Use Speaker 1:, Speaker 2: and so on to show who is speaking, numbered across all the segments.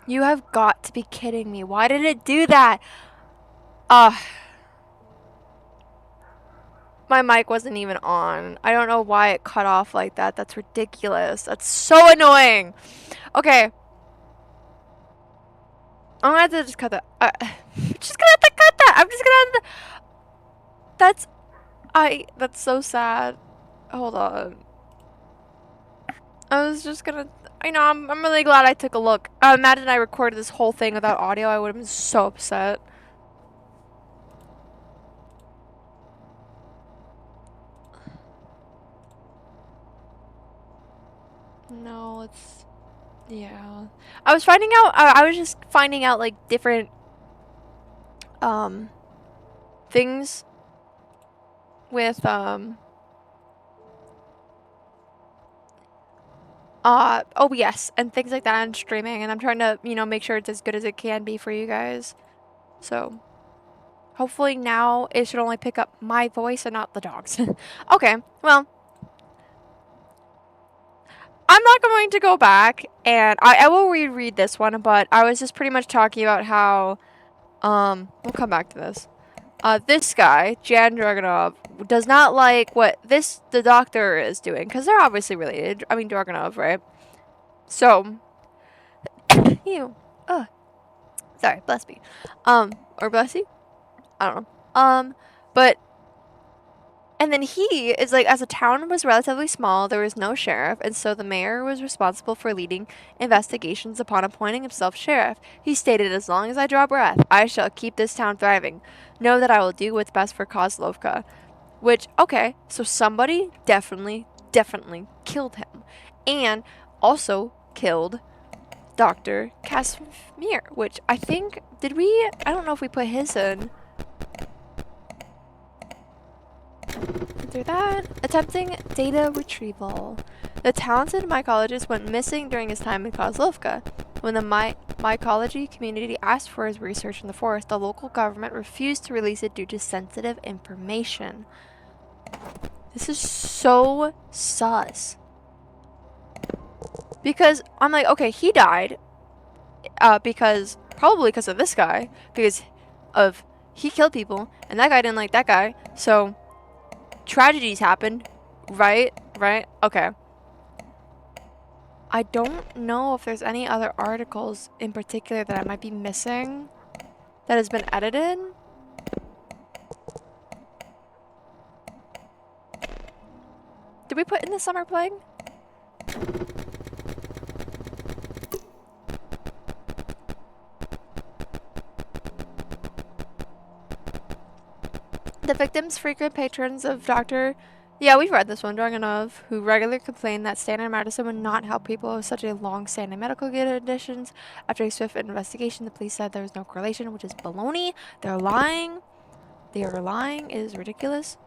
Speaker 1: You have got to be kidding me. Why did it do that? Ugh. My mic wasn't even on. I don't know why it cut off like that. That's ridiculous. That's so annoying. Okay. I'm gonna have to just cut that. Just gonna have to cut that. I'm just gonna have to. That's so sad. Hold on. I was just gonna. I know. I'm really glad I took a look. Imagine I recorded this whole thing without audio. I would have been so upset. No, it's. Yeah. I was finding out. I was just finding out like different things with OBS and things like that and streaming, and I'm trying to, you know, make sure it's as good as it can be for you guys. So hopefully now it should only pick up my voice and not the dog's. Okay, well, I'm not going to go back, and I will reread this one, but I was just pretty much talking about how, we'll come back to this. This guy, Jan Dragunov, does not like what the doctor is doing, because they're obviously related. I mean, Dragunov, right? So, ew. Ugh. Sorry, bless me. Or bless you? I don't know. But and then he is like, as the town was relatively small, there was no sheriff, and so the mayor was responsible for leading investigations upon appointing himself sheriff. He stated, "As long as I draw breath, I shall keep this town thriving. Know that I will do what's best for Kozlovka." Which, okay, so somebody definitely killed him. And also killed Dr. Casimir, which I think, I don't know if we put his in. Through that, attempting data retrieval. The talented mycologist went missing during his time in Kozlovka. When the mycology community asked for his research in the forest, the local government refused to release it due to sensitive information. This is so sus. Because I'm like, okay, he died probably because of this guy, because of he killed people, and that guy didn't like that guy, so tragedies happened, right? Okay. I don't know if there's any other articles in particular that I might be missing that has been edited. Did we put in the summer plague? The victims, frequent patrons of Dr. Yeah, we've read this one, Dragunov, who regularly complained that standard medicine would not help people with such a long-standing medical conditions. After a swift investigation, the police said there was no correlation, which is baloney. They're lying. They are lying. It is ridiculous.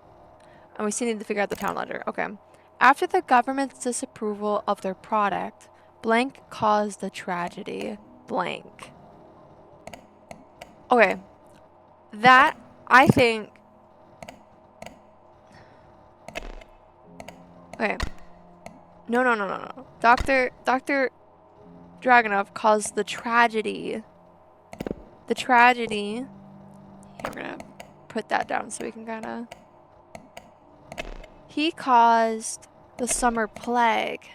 Speaker 1: And we still need to figure out the town ledger. Okay. After the government's disapproval of their product, blank caused the tragedy. Blank. Okay. That, I think... Okay. No. Dr. Dragunov caused the tragedy. The tragedy. Here, we're gonna put that down so we can kinda... He caused the summer plague.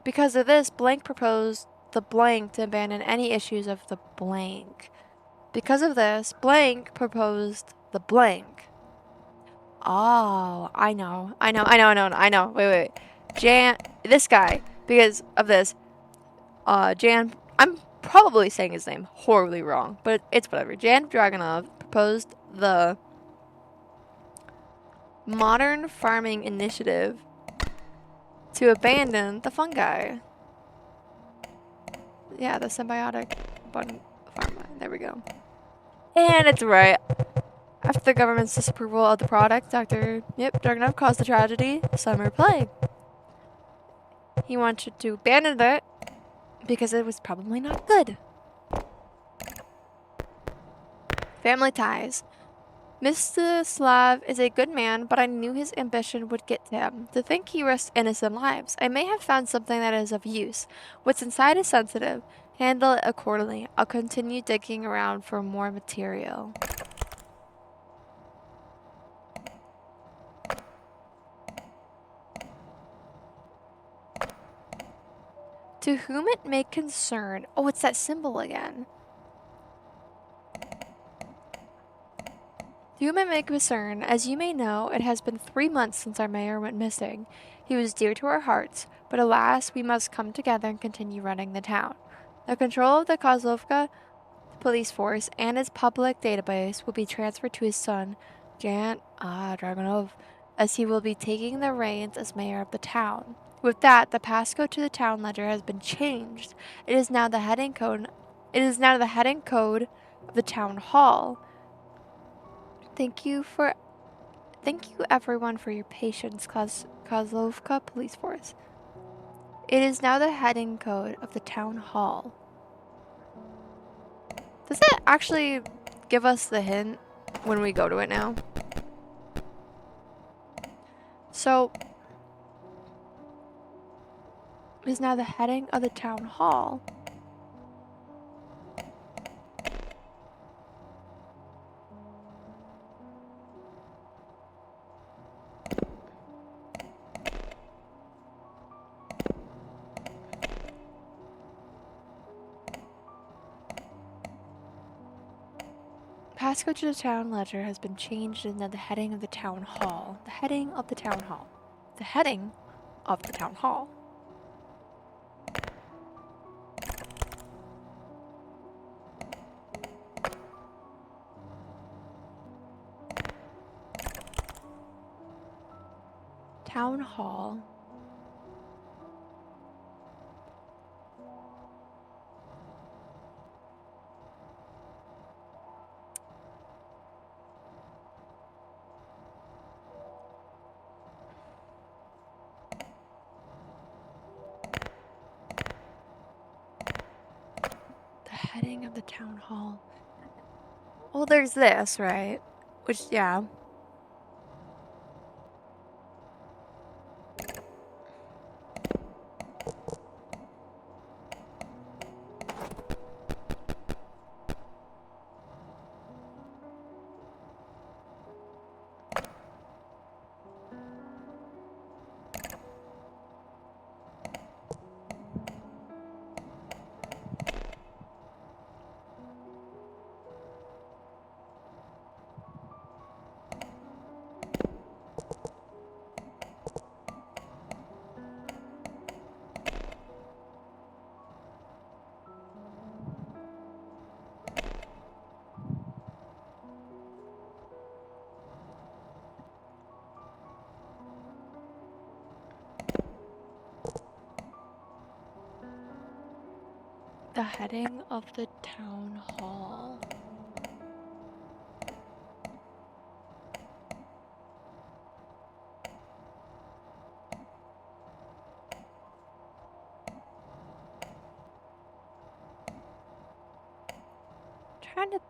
Speaker 1: Because of this, blank proposed the blank to abandon any issues of the blank. Because of this, blank proposed the blank. Oh, I know. Wait. This guy, because of this, I'm probably saying his name horribly wrong, but it's whatever. Jan Dragunov proposed the modern farming initiative to abandon the fungi. Yeah, the symbiotic button pharma. There we go. And it's right. After the government's disapproval of the product, Dragunov caused the tragedy, summer plague. He wanted to abandon it because it was probably not good. Family ties. Mr. Slav is a good man, but I knew his ambition would get to him. To think he risked innocent lives. I may have found something that is of use. What's inside is sensitive. Handle it accordingly. I'll continue digging around for more material. To whom it may concern. Oh, it's that symbol again. To whom it may concern, as you may know, it has been 3 months since our mayor went missing. He was dear to our hearts, but alas, we must come together and continue running the town. The control of the Kozlovka police force and its public database will be transferred to his son, Jan Dragunov, as he will be taking the reins as mayor of the town. With that, the passcode to the town ledger has been changed. It is now the heading code of the town hall. Thank you everyone for your patience, Kozlovka Police Force. It is now the heading code of the town hall. Does it actually give us the hint when we go to it now? So, is now the heading of the town hall. Passcode to the town ledger has been changed and now the heading of the town hall. The heading of the town hall. The heading of the town hall. Town hall. The heading of the town hall. Well, there's this, right? Which, yeah. The heading of the town hall. Trying to.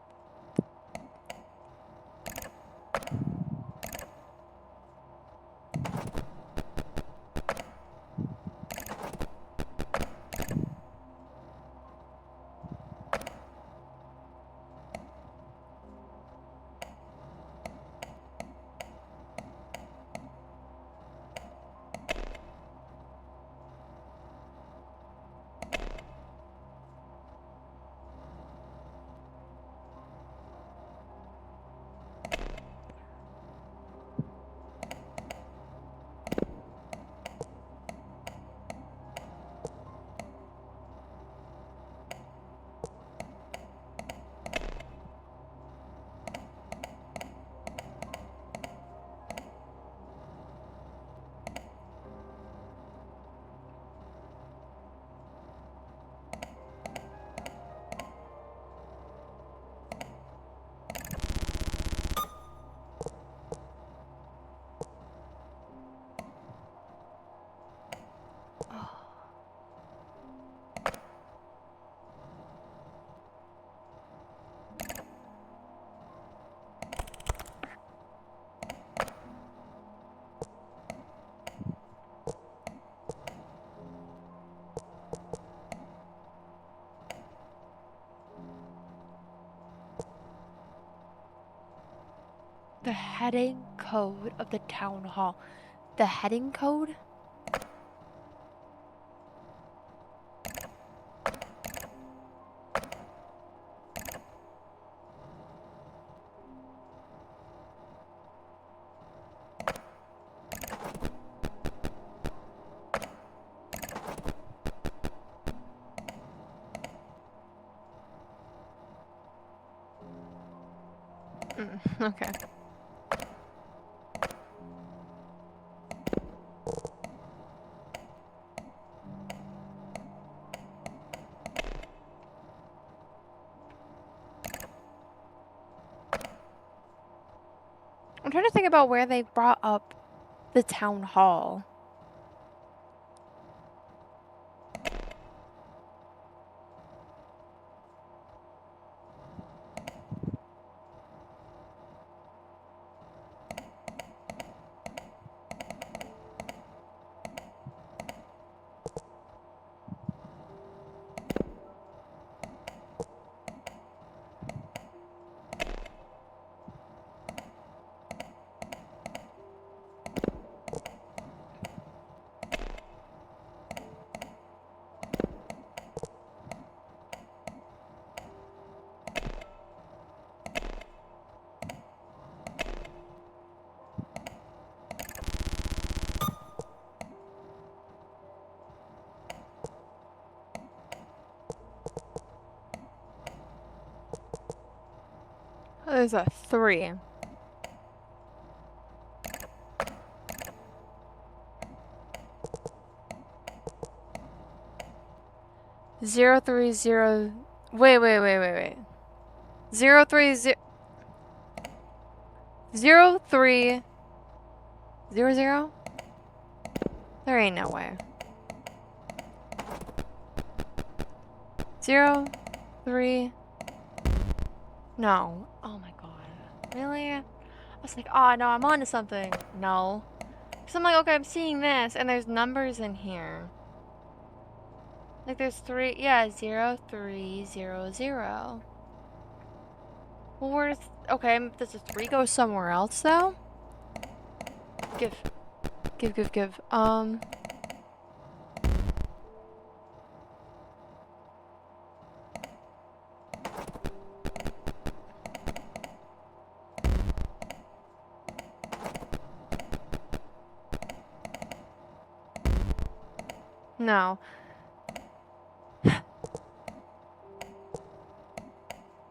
Speaker 1: The heading code of the town hall. The heading code? Okay. I'm trying to think about where they brought up the town hall. There's a 3. Zero three zero. Wait. 030 0300. There ain't no way. 03. No. Oh my god. Really? I was like, oh no, I'm onto something. No. Because I'm like, okay, I'm seeing this, and there's numbers in here. Like there's 3, yeah, 0300. Well, where's, okay, does the 3 go somewhere else though? Give. No.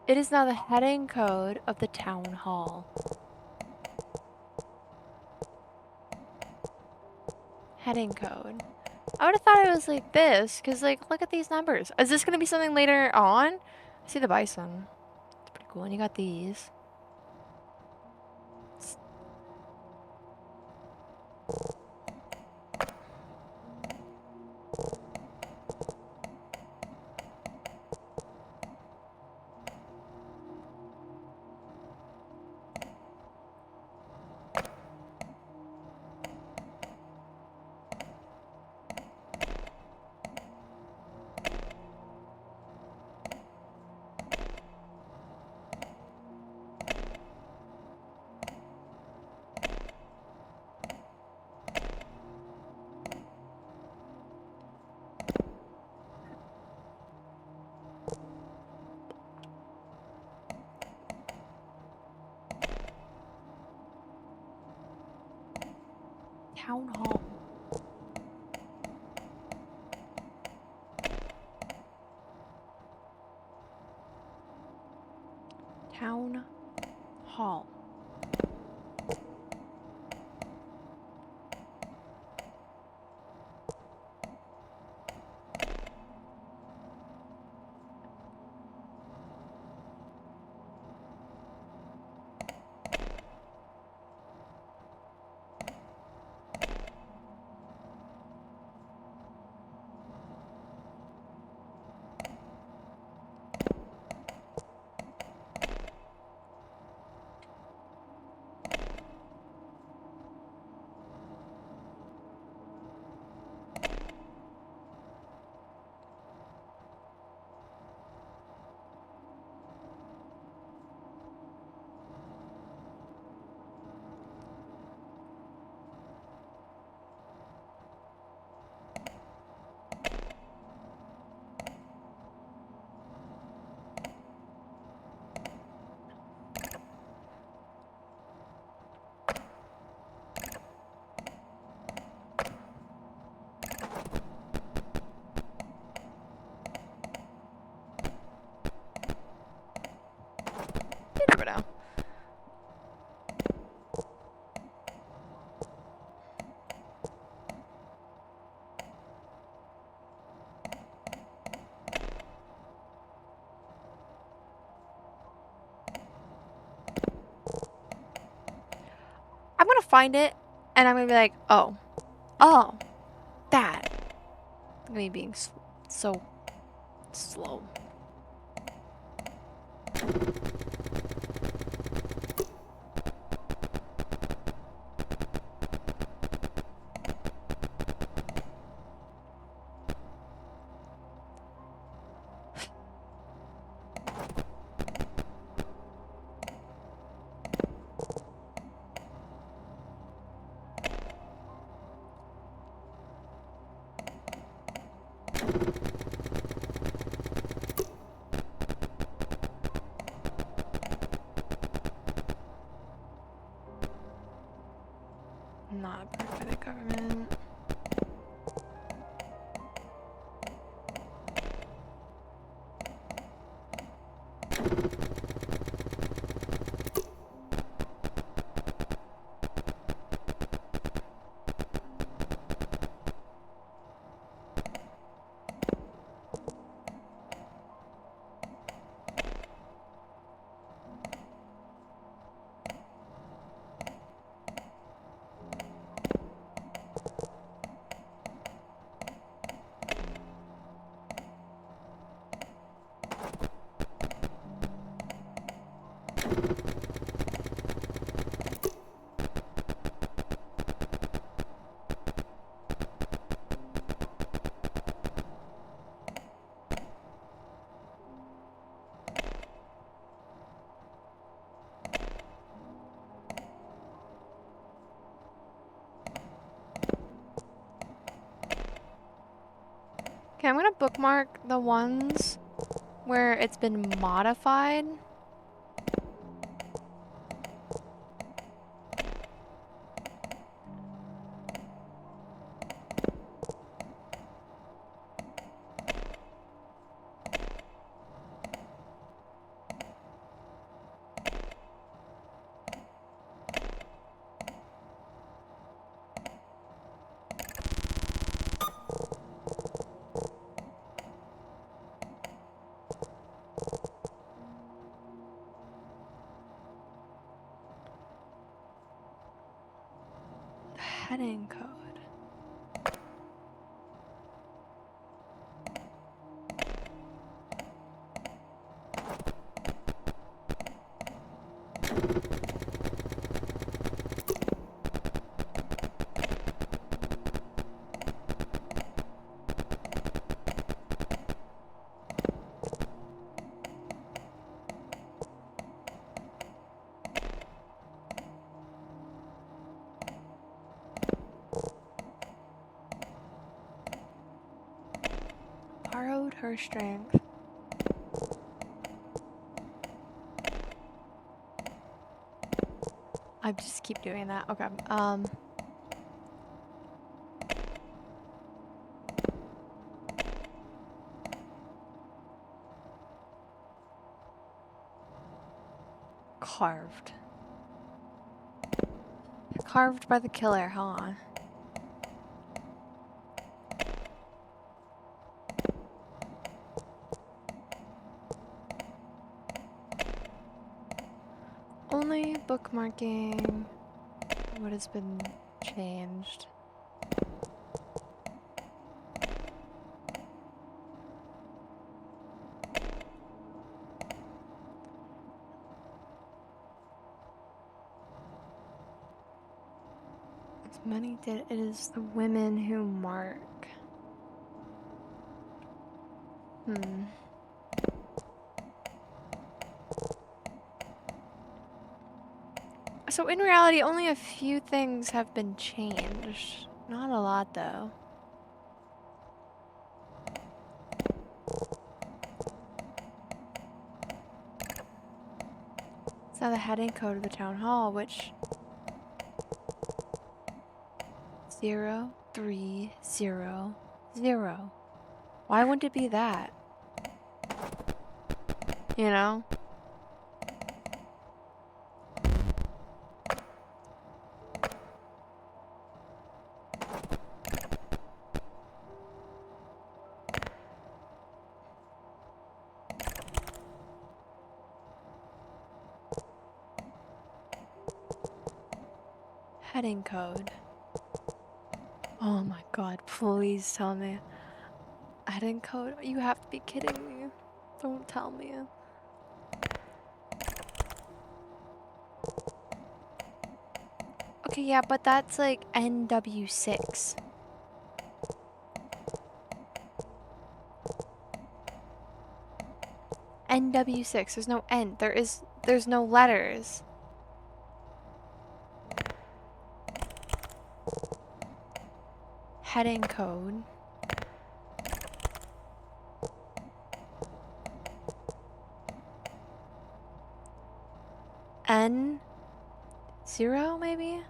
Speaker 1: It is now the heading code of the town hall. Heading code. I would have thought it was like this, because, like, look at these numbers. Is this going to be something later on? I see the bison. It's pretty cool. And you got these. Town hall. Town hall. You never know. I'm gonna find it, and I'm gonna be like, oh, that. Me being so slow. Okay, I'm gonna bookmark the ones where it's been modified. Heading code. Borrowed her strength. I just keep doing that. Okay. Carved. Carved by the killer, huh? Only bookmarking what has been changed. As many did, it is the women who mark. So in reality, only a few things have been changed. Not a lot, though. It's now the heading code of the town hall, which 0300. Why wouldn't it be that? You know? Heading code. Oh my god, please tell me. Heading code? You have to be kidding me. Don't tell me. Okay, yeah, but that's like NW6. NW6. There's no N. There's no letters. Heading code. N0 maybe?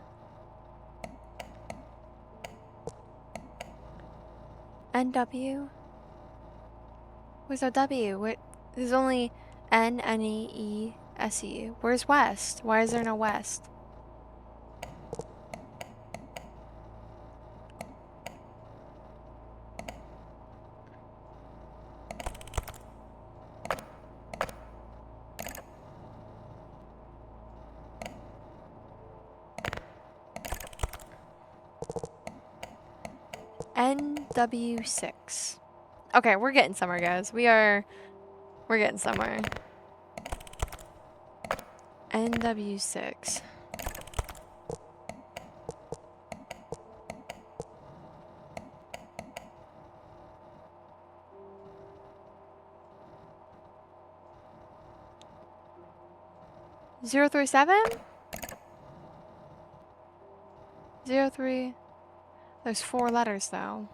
Speaker 1: NW? Where's our W? What? There's only N, N-E, E, S-E. Where's West? Why is there no West? NW6. Okay, we're getting somewhere, guys. We're getting somewhere. NW6. Zero 37? 03. There's 4 letters though.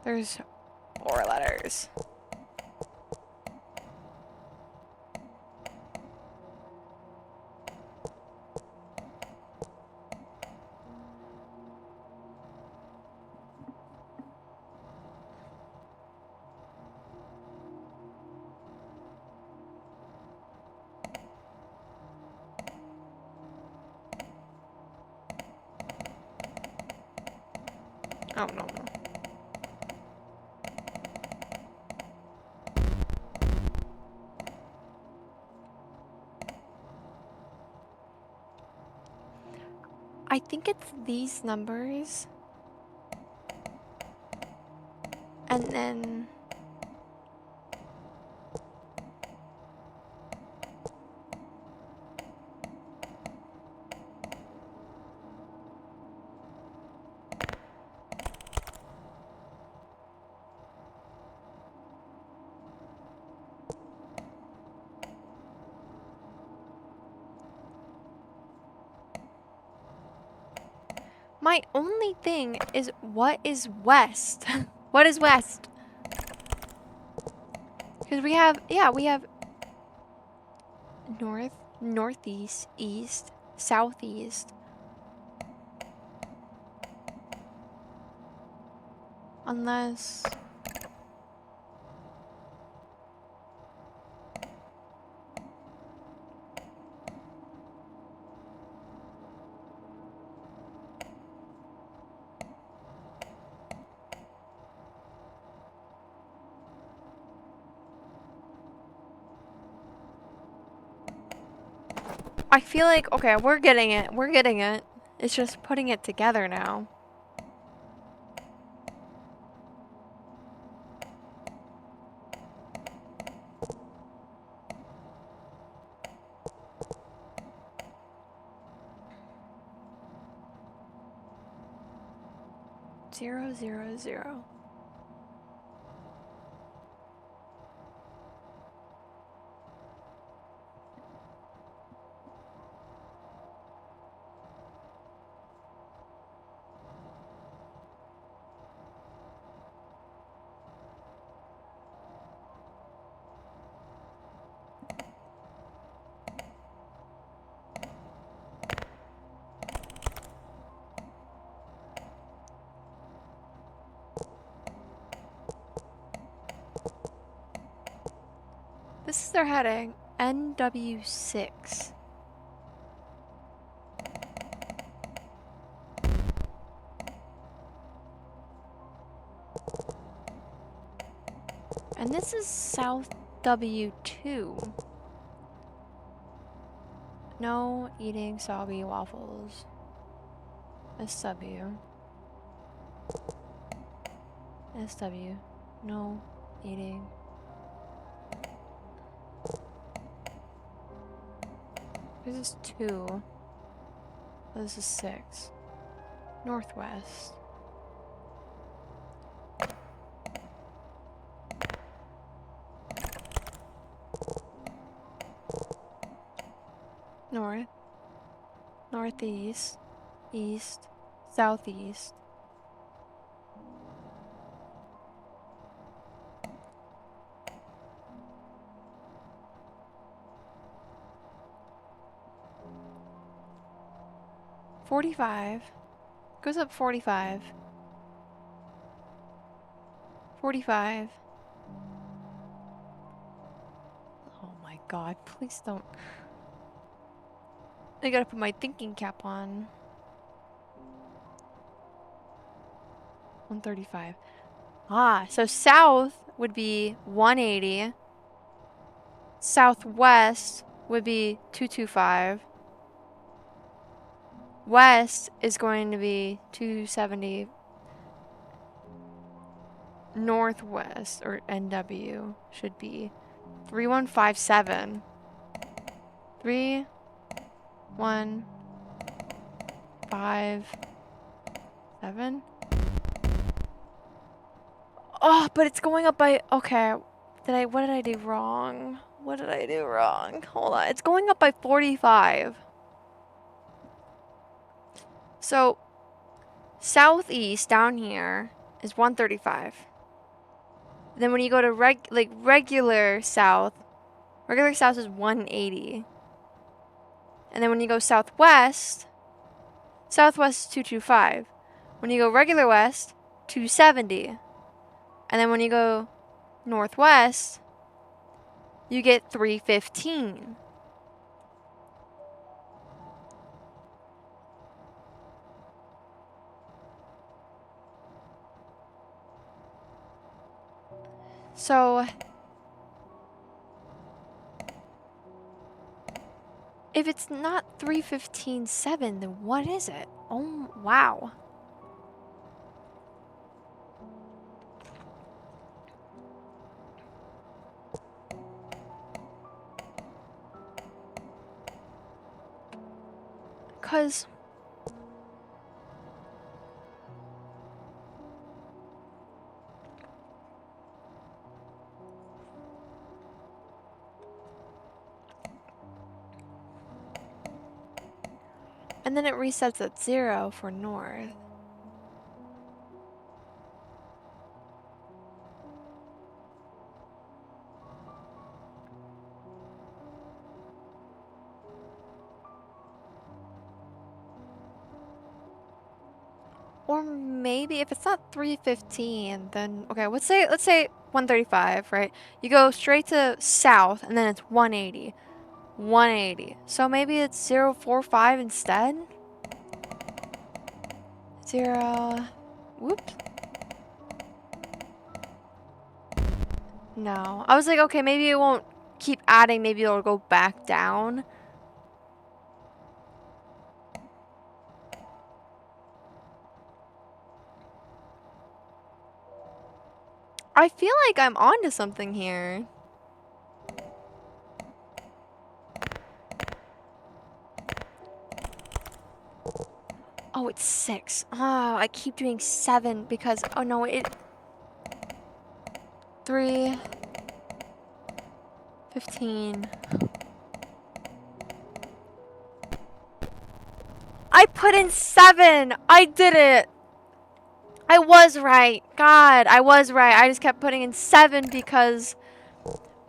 Speaker 1: There's 4 letters. Oh no. I think it's these numbers. And then my only thing is, what is west? What is west? Because we have north, northeast, east, southeast. Unless... I feel like, okay, we're getting it. We're getting it. It's just putting it together now. Zero, zero, zero. This is their heading. NW6. And this is South W2. No eating soggy waffles. SW. SW. No eating. This is 2. This is 6. Northwest. North. Northeast. East. Southeast. $45. Goes up 45. 45. Oh my god, please don't. I gotta put my thinking cap on. 135. Ah, so south would be 180. Southwest would be 225. West is going to be 270. Northwest, or NW, should be 3157. 3, 1, 5, 7. Oh, but it's going up by, okay. What did I do wrong? What did I do wrong? Hold on. It's going up by 45. So, southeast down here is 135. Then when you go to regular south is 180. And then when you go southwest is 225. When you go regular west, 270. And then when you go northwest, you get 315. So, if it's not 315.7, then what is it? Oh, wow. Because and then it resets at 0 for north. Or maybe if it's not 315, then okay, let's say 135, right? You go straight to south and then it's 180. 180. So maybe it's 045 instead? 0. Whoops. No. I was like, okay, maybe it won't keep adding, maybe it'll go back down. I feel like I'm onto something here. Oh, it's 6. Oh, I keep doing 7 because, oh no, 3, 15. I put in 7. I did it. I was right. God, I was right. I just kept putting in 7 because,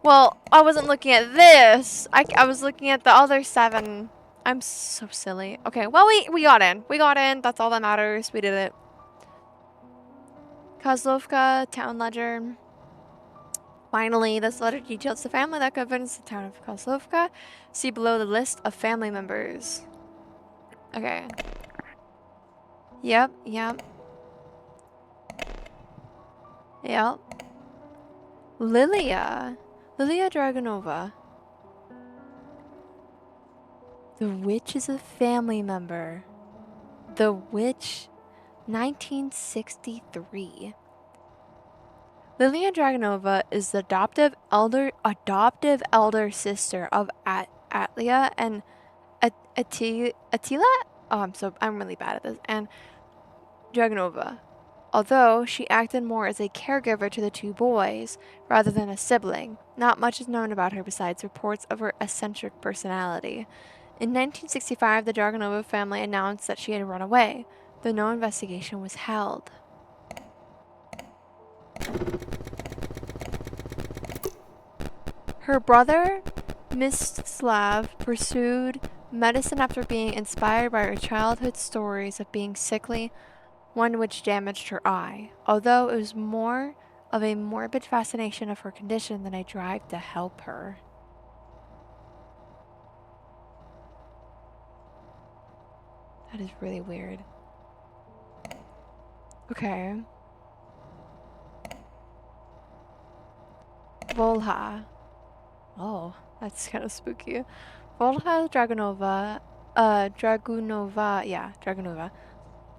Speaker 1: well, I wasn't looking at this. I was looking at the other 7. I'm so silly. Okay, well, we got in. We got in. That's all that matters. We did it. Kozlovka, town ledger. Finally, this letter details the family that governs the town of Kozlovka. See below the list of family members. Okay. Yep. Lilia Dragunova. The witch is a family member. The witch, 1963. Lilia Dragunova is the adoptive elder sister of Atlia and Attila. Oh, I'm really bad at this. And Dragunova. Although she acted more as a caregiver to the two boys rather than a sibling, not much is known about her besides reports of her eccentric personality. In 1965, the Dragunova family announced that she had run away, though no investigation was held. Her brother, Mstislav, pursued medicine after being inspired by her childhood stories of being sickly, one which damaged her eye, although it was more of a morbid fascination of her condition than a drive to help her. That is really weird. Okay. Volha. Oh, that's kind of spooky. Volha Dragunova, Dragunova,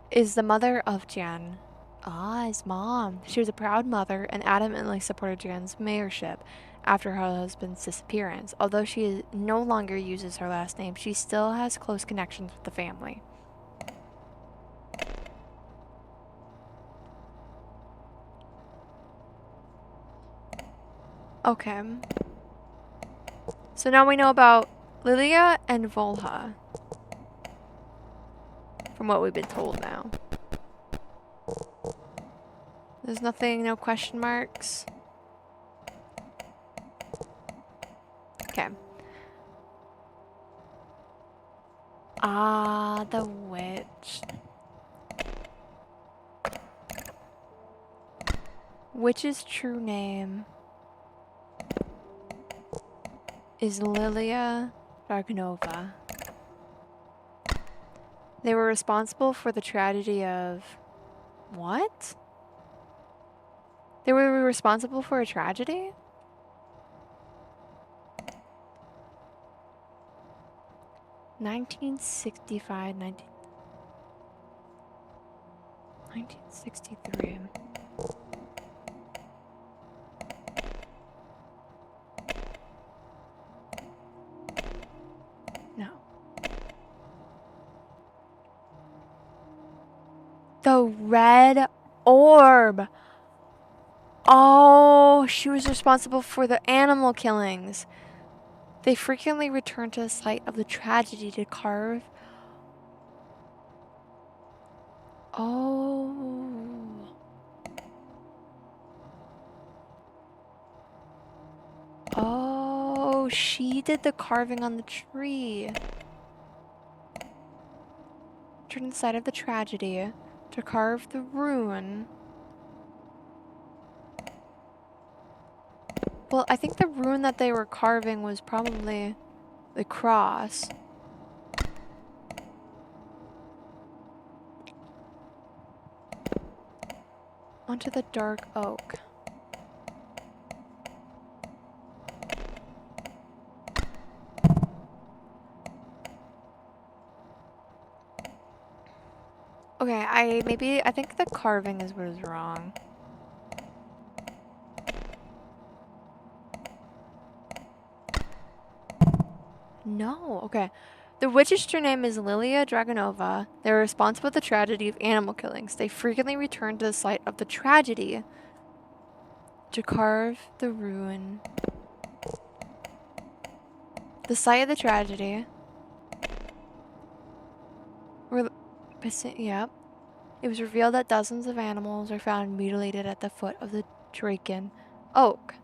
Speaker 1: is the mother of Jan. Ah, his mom. She was a proud mother and adamantly supported Jan's mayorship. after her husband's disappearance. Although she no longer uses her last name, she still has close connections with the family. Okay. So now we know about Lilia and Volha. From what we've been told now. There's nothing, no question marks. Okay. Ah, the witch. Witch's true name is Lilia Dragunova. They were responsible for the tragedy of... What? They were responsible for a tragedy? (1965) 1963. No. The red orb. Oh, she was responsible for the animal killings. They frequently returned to the site of the tragedy to carve. Oh. Oh, she did the carving on the tree. Turned the site of the tragedy to carve the rune. Well, I think the rune that they were carving was probably the cross. Onto the dark oak. Okay, I think the carving is what is wrong. No, okay. The witch's true name is Lilia Dragunova. They were responsible for the tragedy of animal killings. They frequently returned to the site of the tragedy to carve the rune. The site of the tragedy. Yep. It was revealed that dozens of animals were found mutilated at the foot of the Draken Oak.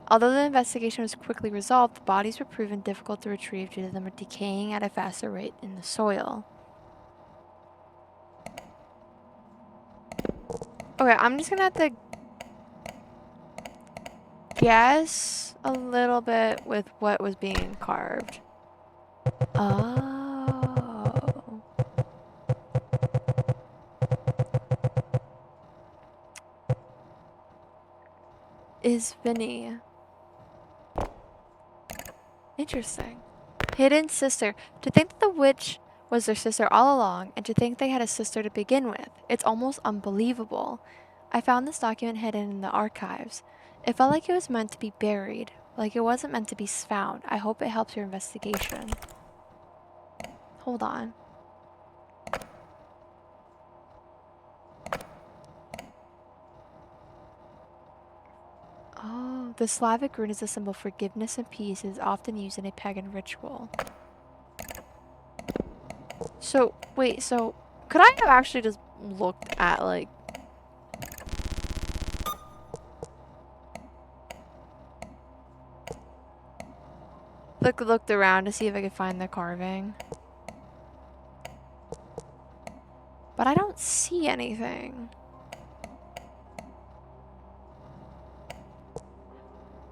Speaker 1: Although the investigation was quickly resolved, the bodies were proven difficult to retrieve due to them decaying at a faster rate in the soil. Okay, I'm just gonna have to guess a little bit with what was being carved. Oh. Is Vinny. Interesting. Hidden sister. To think that the witch was their sister all along, and to think they had a sister to begin with. It's almost unbelievable. I found this document hidden in the archives. It felt like it was meant to be buried, like it wasn't meant to be found. I hope it helps your investigation. Hold on. Oh, the Slavic rune is a symbol of forgiveness and peace. It is often used in a pagan ritual. So, wait, so could I have actually just looked at, like, looked around to see if I could find the carving? But I don't see anything.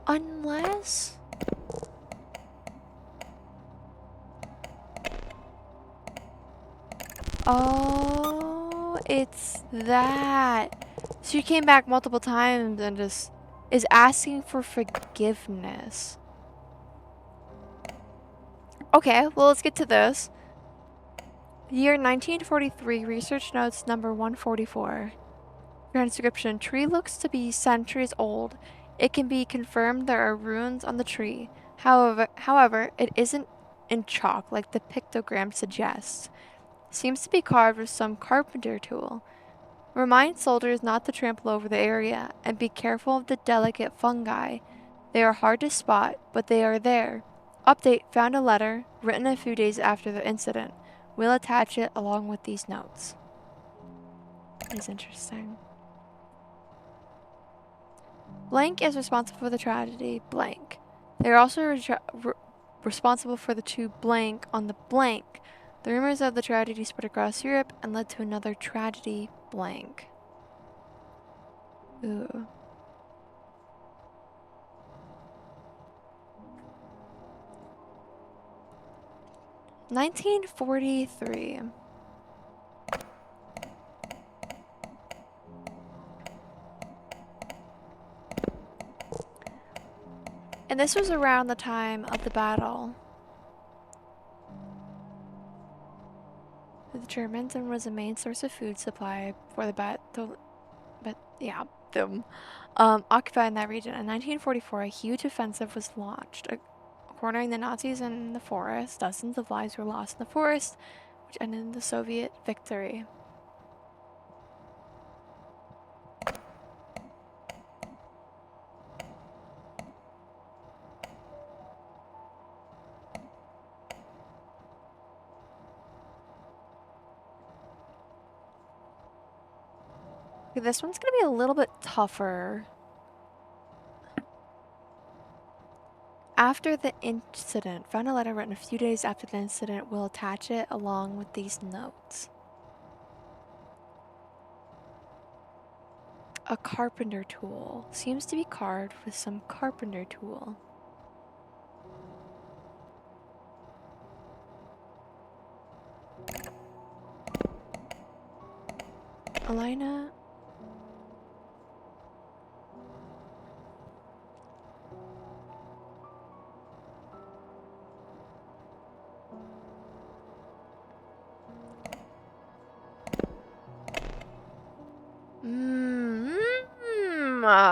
Speaker 1: Unless... Oh, it's that. So you came back multiple times and just is asking for forgiveness. Okay, well, let's get to this. Year 1943, research notes number 144. Transcription: tree looks to be centuries old. It can be confirmed there are runes on the tree. However, it isn't in chalk like the pictogram suggests. Seems to be carved with some carpenter tool. Remind soldiers not to trample over the area and be careful of the delicate fungi. They are hard to spot, but they are there. Update, found a letter written a few days after the incident. We'll attach it along with these notes. That is interesting. Blank is responsible for the tragedy, blank. They are also responsible for the two blank on the blank. The rumors of the tragedy spread across Europe and led to another tragedy, blank. Ooh. (1943). And this was around the time of the battle with the Germans and was a main source of food supply for the occupying that region. In 1944, a huge offensive was launched, cornering the Nazis in the forest. Dozens of lives were lost in the forest, which ended in the Soviet victory. Okay, this one's gonna be a little bit tougher. After the incident, found a letter written a few days after the incident. We'll attach it along with these notes. A carpenter tool. Seems to be carved with some carpenter tool. Elena.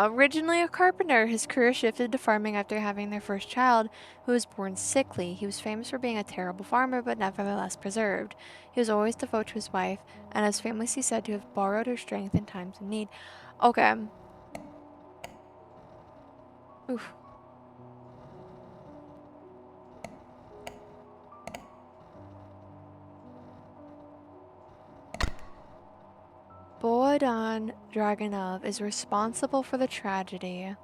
Speaker 1: Originally a carpenter, his career shifted to farming after having their first child, who was born sickly. He was famous for being a terrible farmer, but nevertheless preserved. He was always devoted to his wife, and his family is said to have borrowed her strength in times of need. Okay. Oof. Boydan Dragunov is responsible for the tragedy.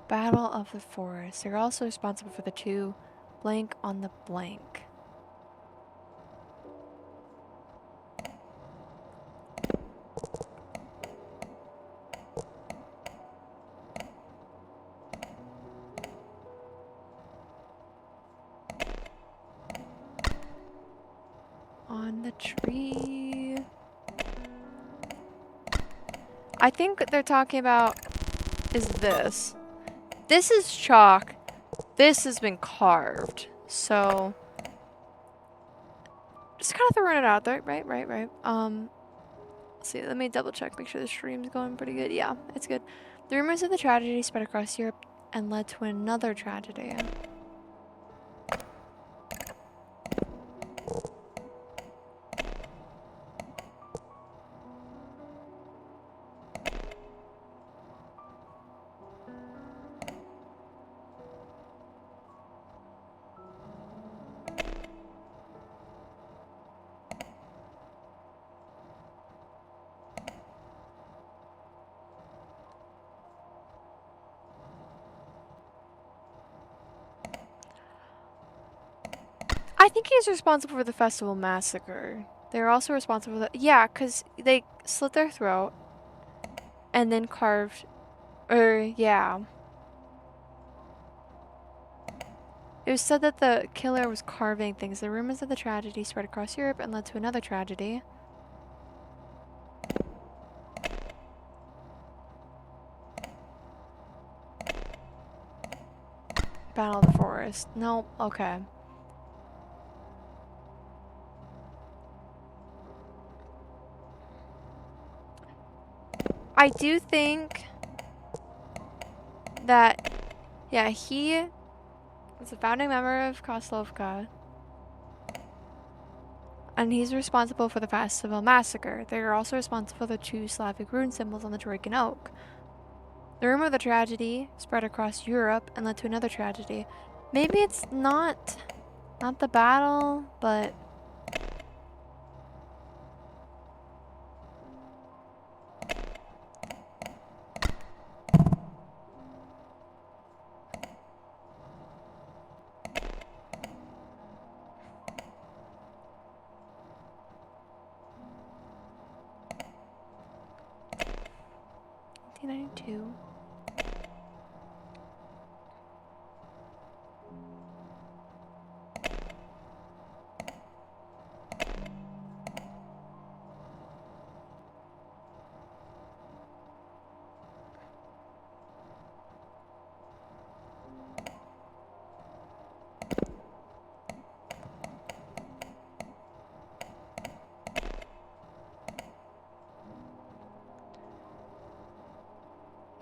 Speaker 1: Battle of the Forest. They're also responsible for the two blank on the blank. On the tree. I think what they're talking about is this. This is chalk. This has been carved. So just kind of throwing it out there. Right. Let's see, let me double check, make sure the stream's going pretty good. Yeah, it's good. The rumors of the tragedy spread across Europe and led to another tragedy. I think he's responsible for the festival massacre. They're also responsible for the— yeah, because they slit their throat. and then carved, yeah. It was said that the killer was carving things. The rumors of the tragedy spread across Europe and led to another tragedy. Battle of the Forest. Nope, okay. I do think that, yeah, he was a founding member of Kozlovka, and he's responsible for the Festival Massacre. They are also responsible for the two Slavic rune symbols on the Troican Oak. The rumor of the tragedy spread across Europe and led to another tragedy. Maybe it's not the battle, but... (1992).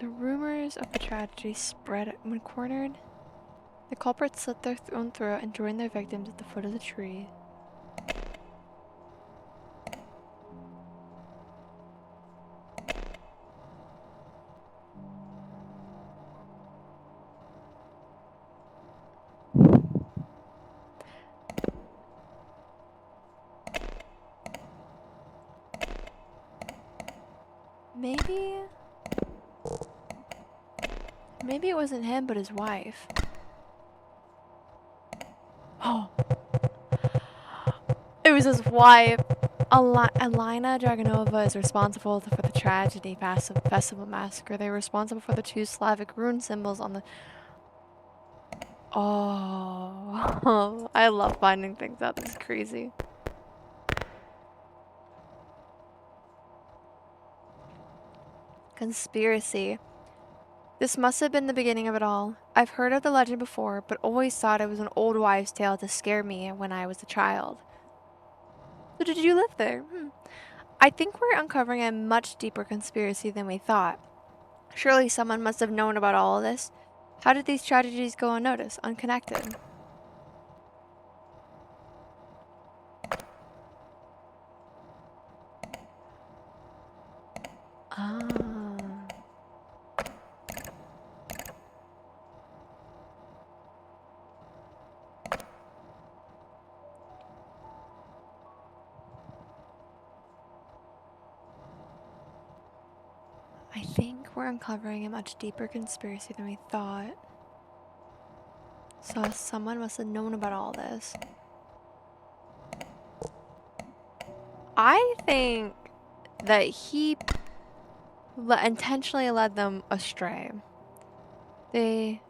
Speaker 1: The rumors of the tragedy spread when cornered. The culprits slit their own throat and joined their victims at the foot of the tree. Maybe it wasn't him, but his wife. Oh, it was his wife. Alina Dragonova is responsible for the tragedy festival massacre. They were responsible for the two Slavic rune symbols on the... Oh, I love finding things out. This is crazy. Conspiracy. This must have been the beginning of it all. I've heard of the legend before, but always thought it was an old wives' tale to scare me when I was a child. So did you live there? I think we're uncovering a much deeper conspiracy than we thought. Surely someone must have known about all of this. How did these tragedies go unnoticed, unconnected? Ah. I think we're uncovering a much deeper conspiracy than we thought. So someone must have known about all this. I think that he intentionally led them astray. They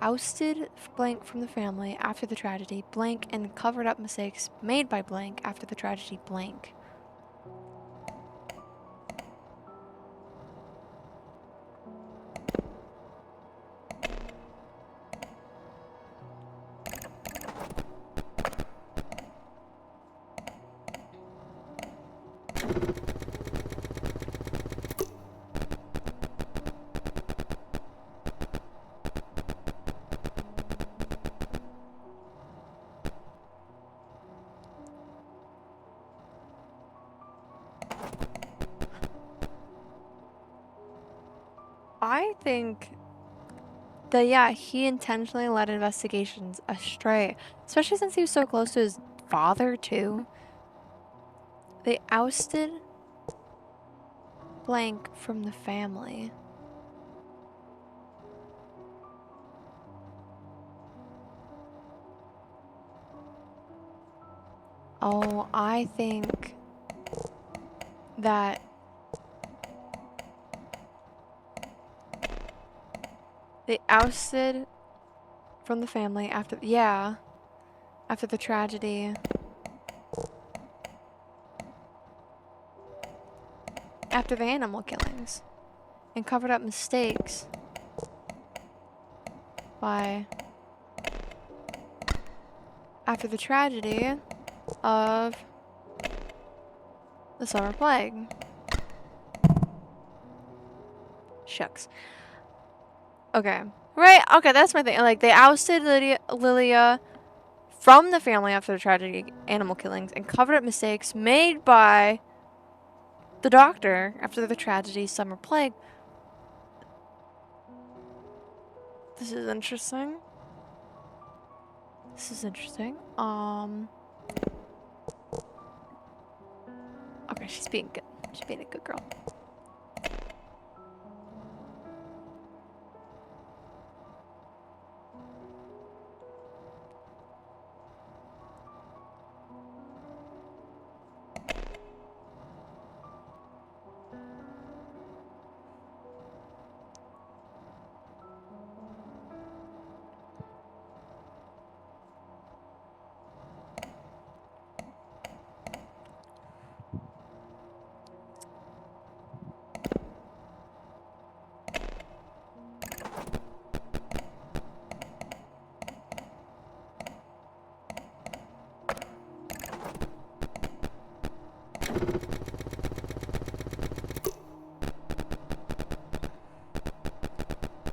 Speaker 1: ousted Blank from the family after the tragedy, Blank, and covered up mistakes made by Blank after the tragedy, Blank. I think that, yeah, he intentionally led investigations astray, especially since he was so close to his father, too. They ousted Blank from the family. Oh, I think that They ousted from the family after, yeah, after the tragedy. After the animal killings. And covered up mistakes by after the tragedy of the summer plague. Shucks. Okay. Right, okay, that's my thing. Like, they ousted Lilia from the family after the tragedy animal killings and covered up mistakes made by the doctor after the tragedy summer plague. This is interesting. This is interesting. Okay, she's being good. She's being a good girl.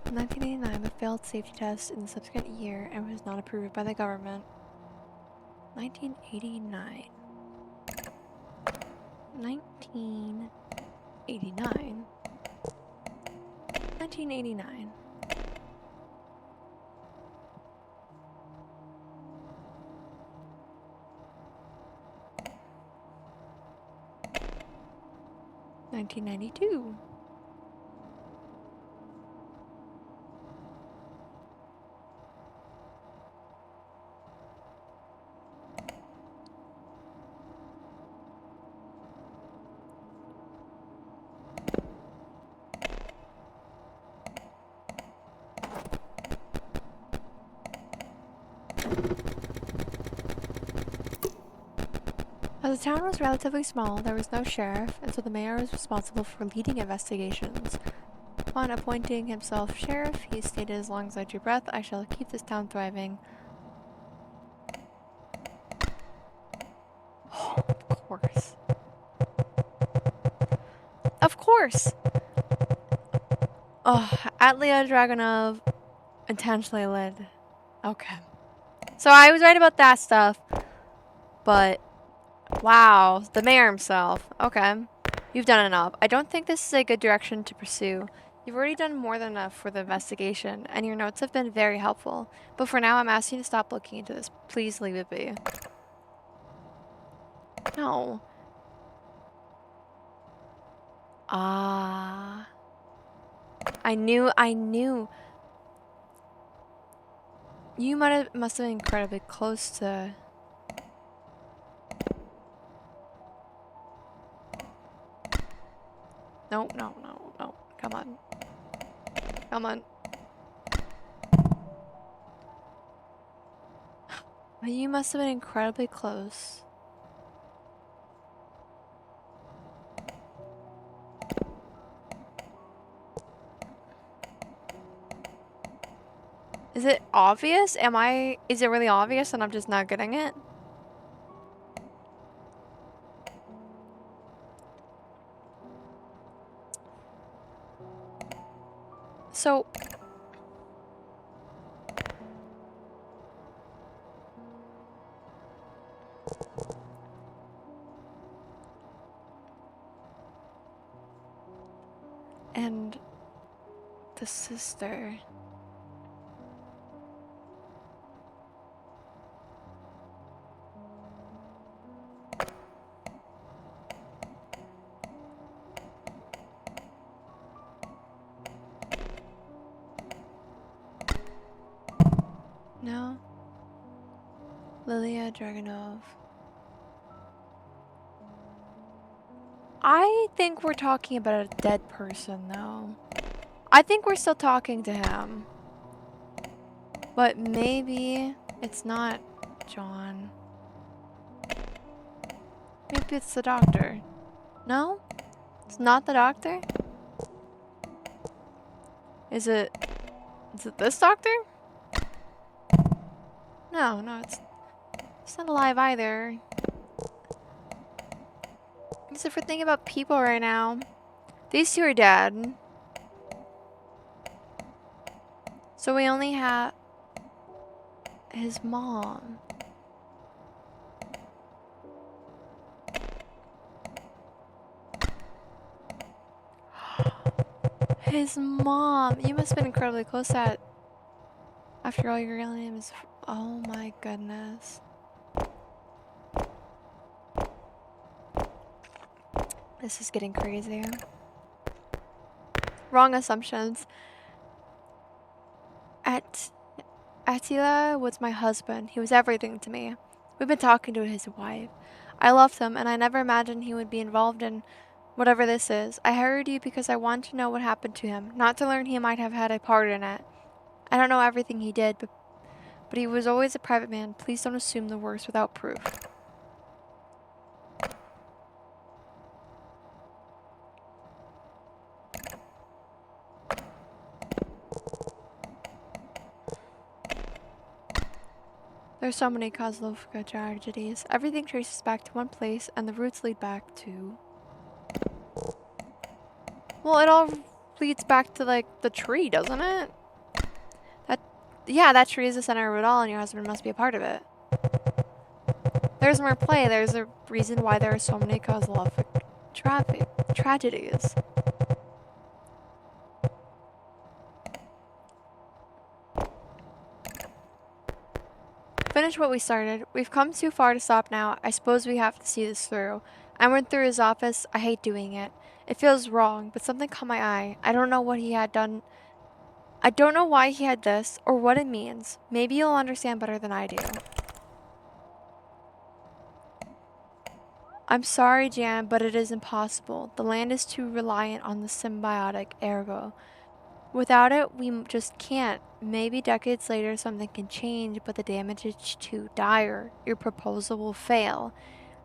Speaker 1: In 1989, the failed safety test in the subsequent year and was not approved by the government. 1989. 1989. 1989. $1992. As the town was relatively small, there was no sheriff, and so the mayor was responsible for leading investigations. Upon appointing himself sheriff, he stated, "As long as I drew breath, I shall keep this town thriving." Oh, of course. Of course! Oh, Atlia Dragunov intentionally led. Okay. So I was right about that stuff, but wow, the mayor himself. Okay. You've done enough. I don't think this is a good direction to pursue. You've already done more than enough for the investigation, and your notes have been very helpful. But for now, I'm asking you to stop looking into this. Please leave it be. No. Ah. I knew. You must have been incredibly close to... No. Come on. Come on. You must have been incredibly close. Is it obvious? Is it really obvious and I'm just not getting it? So... And... the sister... No? Lilia Dragunov. I think we're talking about a dead person, though. I think we're still talking to him. But maybe it's not John. Maybe it's the doctor. No? It's not the doctor? Is it this doctor? No, it's not alive either. Because if we're thinking about people right now, these two are dead. So we only have his mom. His mom. You must have been incredibly close to that. After all, your real name is... Oh my goodness. This is getting crazy. Wrong assumptions. Attila was my husband. He was everything to me. We've been talking to his wife. I loved him, and I never imagined he would be involved in whatever this is. I hired you because I wanted to know what happened to him, not to learn he might have had a part in it. I don't know everything he did, but he was always a private man. Please don't assume the worst without proof. There's so many Kozlovka tragedies. Everything traces back to one place, and the roots lead back to... Well, it all leads back to, like, the tree, doesn't it? Yeah, that tree is the center of it all, and your husband must be a part of it. There's more play. There's a reason why there are so many Kozlovka tragedies. Finish what we started. We've come too far to stop now. I suppose we have to see this through. I went through his office. I hate doing it. It feels wrong, but something caught my eye. I don't know what he had done. I don't know why he had this, or what it means. Maybe you'll understand better than I do. I'm sorry, Jan, but it is impossible. The land is too reliant on the symbiotic ergo. Without it, we just can't. Maybe decades later something can change, but the damage is too dire. Your proposal will fail.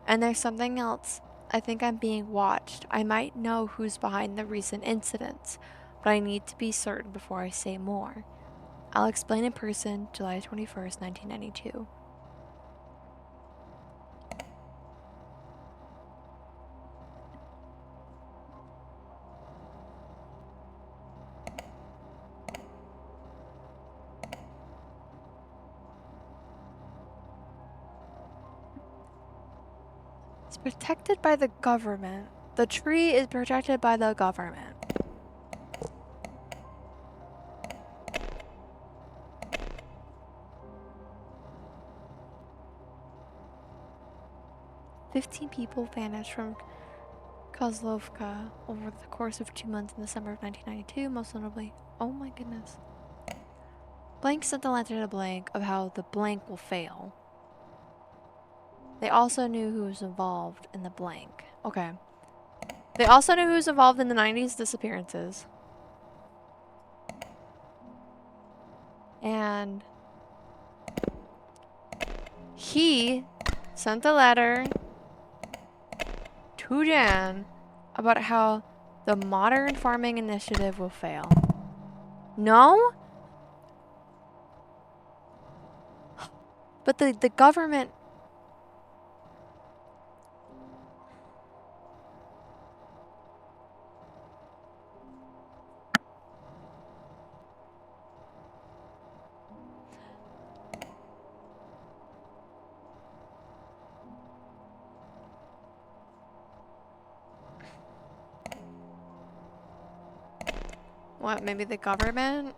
Speaker 1: And there's something else. I think I'm being watched. I might know who's behind the recent incidents, but I need to be certain before I say more. I'll explain in person, July 21st, 1992. It's protected by the government. The tree is protected by the government. "15 people vanished from Kozlovka over the course of 2 months in the summer of 1992, most notably..." Oh my goodness. Blank sent a letter to Blank of how the blank will fail. They also knew who was involved in the blank. Okay. They also knew who was involved in the 90s disappearances. And he sent a letter to Jan about how the modern farming initiative will fail. No? But the government... What, maybe the government?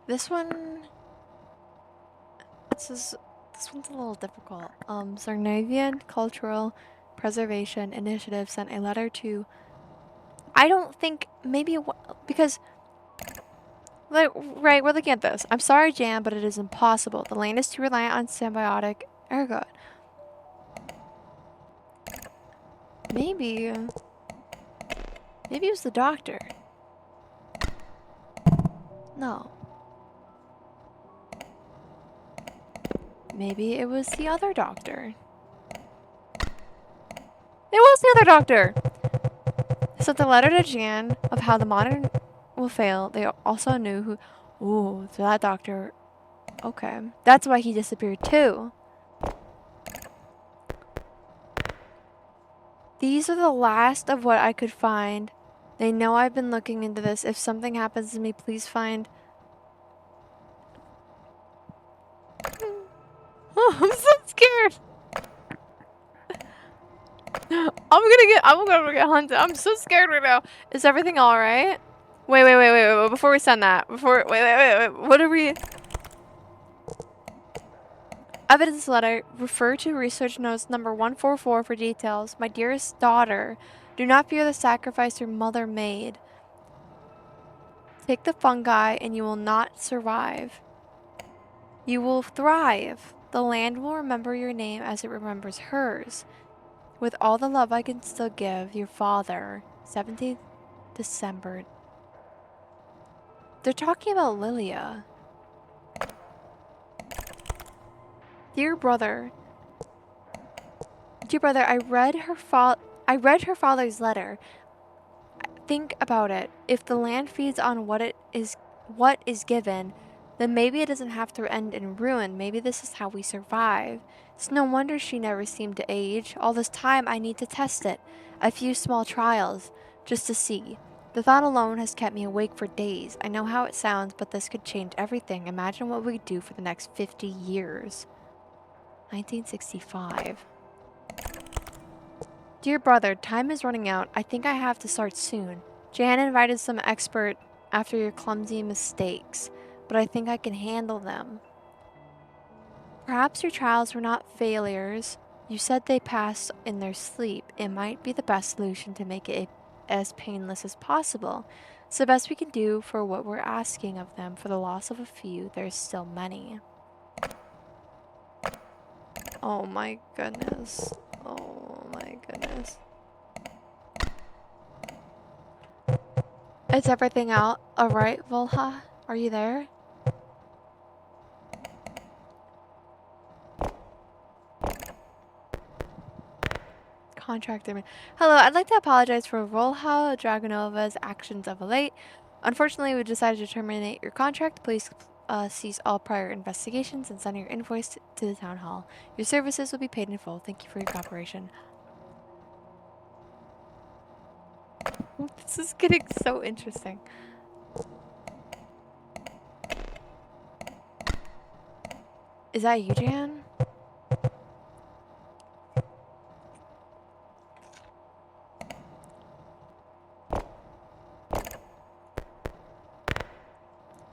Speaker 1: This one... This one's a little difficult. Zarnavian Cultural Preservation Initiative sent a letter to. I don't think maybe because. Like, right, we're looking at this. I'm sorry, Jan, but it is impossible. The land is too reliant on symbiotic ergot. Maybe it was the doctor. No. Maybe it was the other doctor. It was the other doctor! Sent the letter to Jan of how the modern will fail. They also knew who. Ooh, so that doctor. Okay. That's why he disappeared too. These are the last of what I could find. They know I've been looking into this. If something happens to me, please find. Oh, I'm so scared. I'm gonna get hunted. I'm so scared right now. Is everything alright? Wait. Before we send that. Wait. What are we? Evidence letter. Refer to research notes number 144 for details. My dearest daughter, do not fear the sacrifice your mother made. Take the fungi and you will not survive. You will thrive. The land will remember your name as it remembers hers. With all the love I can still give, your father. 17th December. They're talking about Lilia. Dear brother, I read her father's letter. Think about it. If the land feeds on what is given, then maybe it doesn't have to end in ruin. Maybe this is how we survive. It's no wonder she never seemed to age. All this time I need to test it. A few small trials, just to see. The thought alone has kept me awake for days. I know how it sounds, but this could change everything. Imagine what we could do for the next 50 years. 1965. Dear brother, time is running out. I think I have to start soon. Jan invited some expert after your clumsy mistakes, but I think I can handle them. Perhaps your trials were not failures. You said they passed in their sleep. It might be the best solution to make it as painless as possible. It's the best we can do for what we're asking of them. For the loss of a few, there's still many. Oh my goodness. Oh my goodness. Is everything out alright, Volha? Are you there? Contractor. Hello, I'd like to apologize for Volha Dragonova's actions of late. Unfortunately, we decided to terminate your contract. Please cease all prior investigations and send your invoice to the town hall. Your services will be paid in full. Thank you for your cooperation. This is getting so interesting. Is that you, Jan?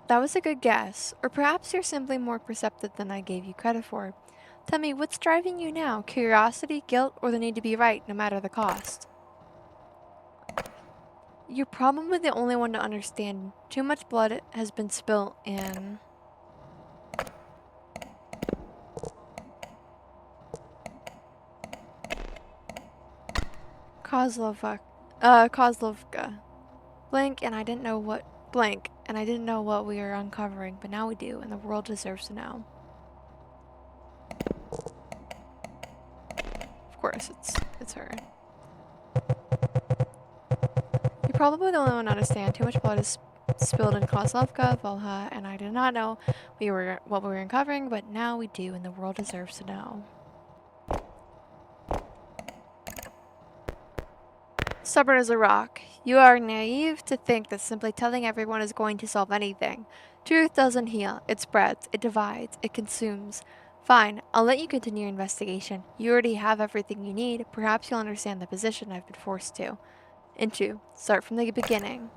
Speaker 1: That was a good guess. Or perhaps you're simply more perceptive than I gave you credit for. Tell me, what's driving you now? Curiosity, guilt, or the need to be right, no matter the cost? You're probably the only one to understand. Too much blood has been spilt in... Kozlovka. Blank, and I didn't know what we were uncovering, but now we do, and the world deserves to know. Of course, it's her. You're probably the only one to understand. Too much blood is spilled in Kozlovka, Volha, and I did not know what we were uncovering, but now we do, and the world deserves to know. Stubborn as a rock. You are naive to think that simply telling everyone is going to solve anything. Truth doesn't heal. It spreads. It divides. It consumes. Fine, I'll let you continue your investigation. You already have everything you need. Perhaps you'll understand the position I've been forced into. Start from the beginning.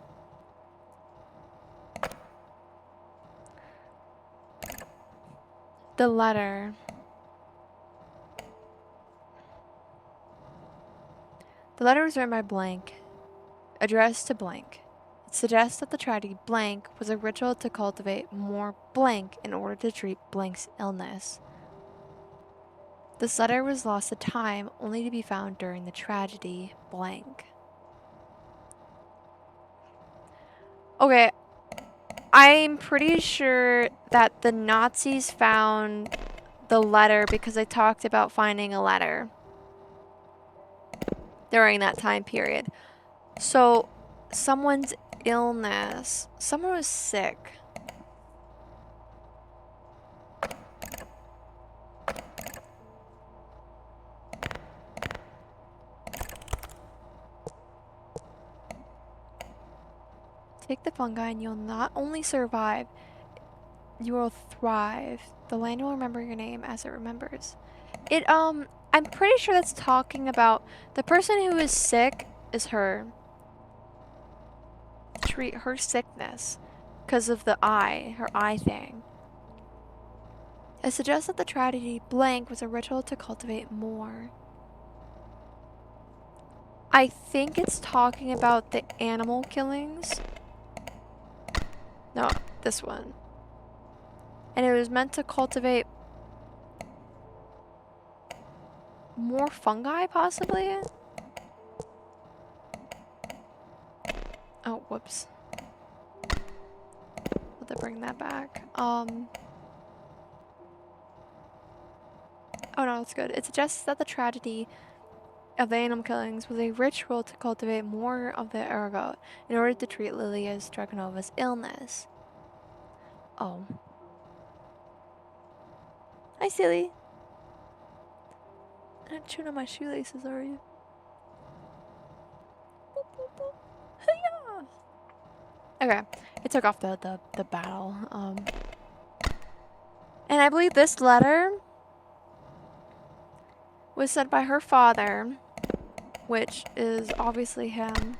Speaker 1: The letter. The letter was written by blank, addressed to blank. It suggests that the tragedy blank was a ritual to cultivate more blank in order to treat blank's illness. This letter was lost to time, only to be found during the tragedy blank. Okay, I'm pretty sure that the Nazis found the letter because they talked about finding a letter during that time period. So, someone's illness. Someone was sick. Take the fungi and you'll not only survive, you will thrive. The land will remember your name as it remembers. I'm pretty sure that's talking about the person who is sick is her. Treat her sickness because of the eye, her eye thing. It suggests that the tragedy blank was a ritual to cultivate more. I think it's talking about the animal killings. No, this one. And it was meant to cultivate more fungi, possibly? Oh, whoops. Let me bring that back. Oh no, it's good. It suggests that the tragedy of the animal killings was a ritual to cultivate more of the ergot in order to treat Lilia Straganova's illness. Oh. Hi, silly. I'm not chewing on my shoelaces, are you? Boop, boop, boop. Hi-ya! Okay, it took off the battle. And I believe this letter was sent by her father, which is obviously him.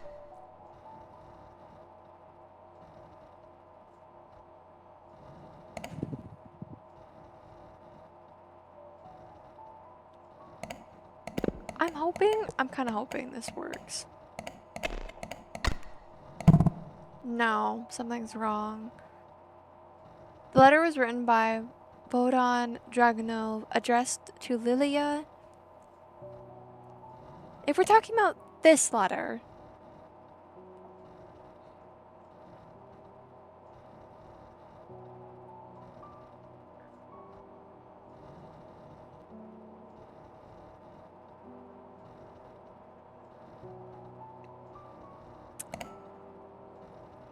Speaker 1: I'm kind of hoping this works. No, something's wrong. The letter was written by Bohdan Dragunov, addressed to Lilia. If we're talking about this letter,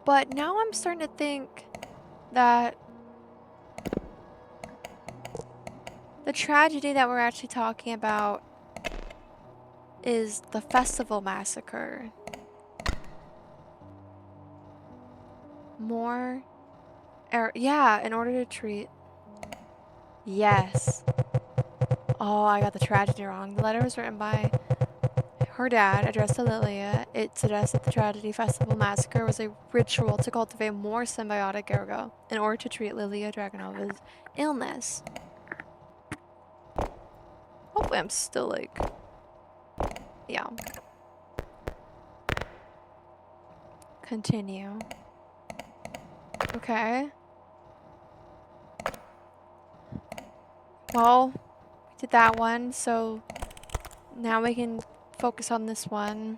Speaker 1: but now I'm starting to think that the tragedy that we're actually talking about is the festival massacre. More, yeah, in order to treat. Yes. Oh, I got the tragedy wrong. The letter was written by her dad, addressed to Lilia. It suggests that the tragedy festival massacre was a ritual to cultivate more symbiotic ergo in order to treat Lilia Dragonova's illness. Hopefully I'm still like, yeah. Continue. Okay. Well, we did that one, so now we can focus on this one.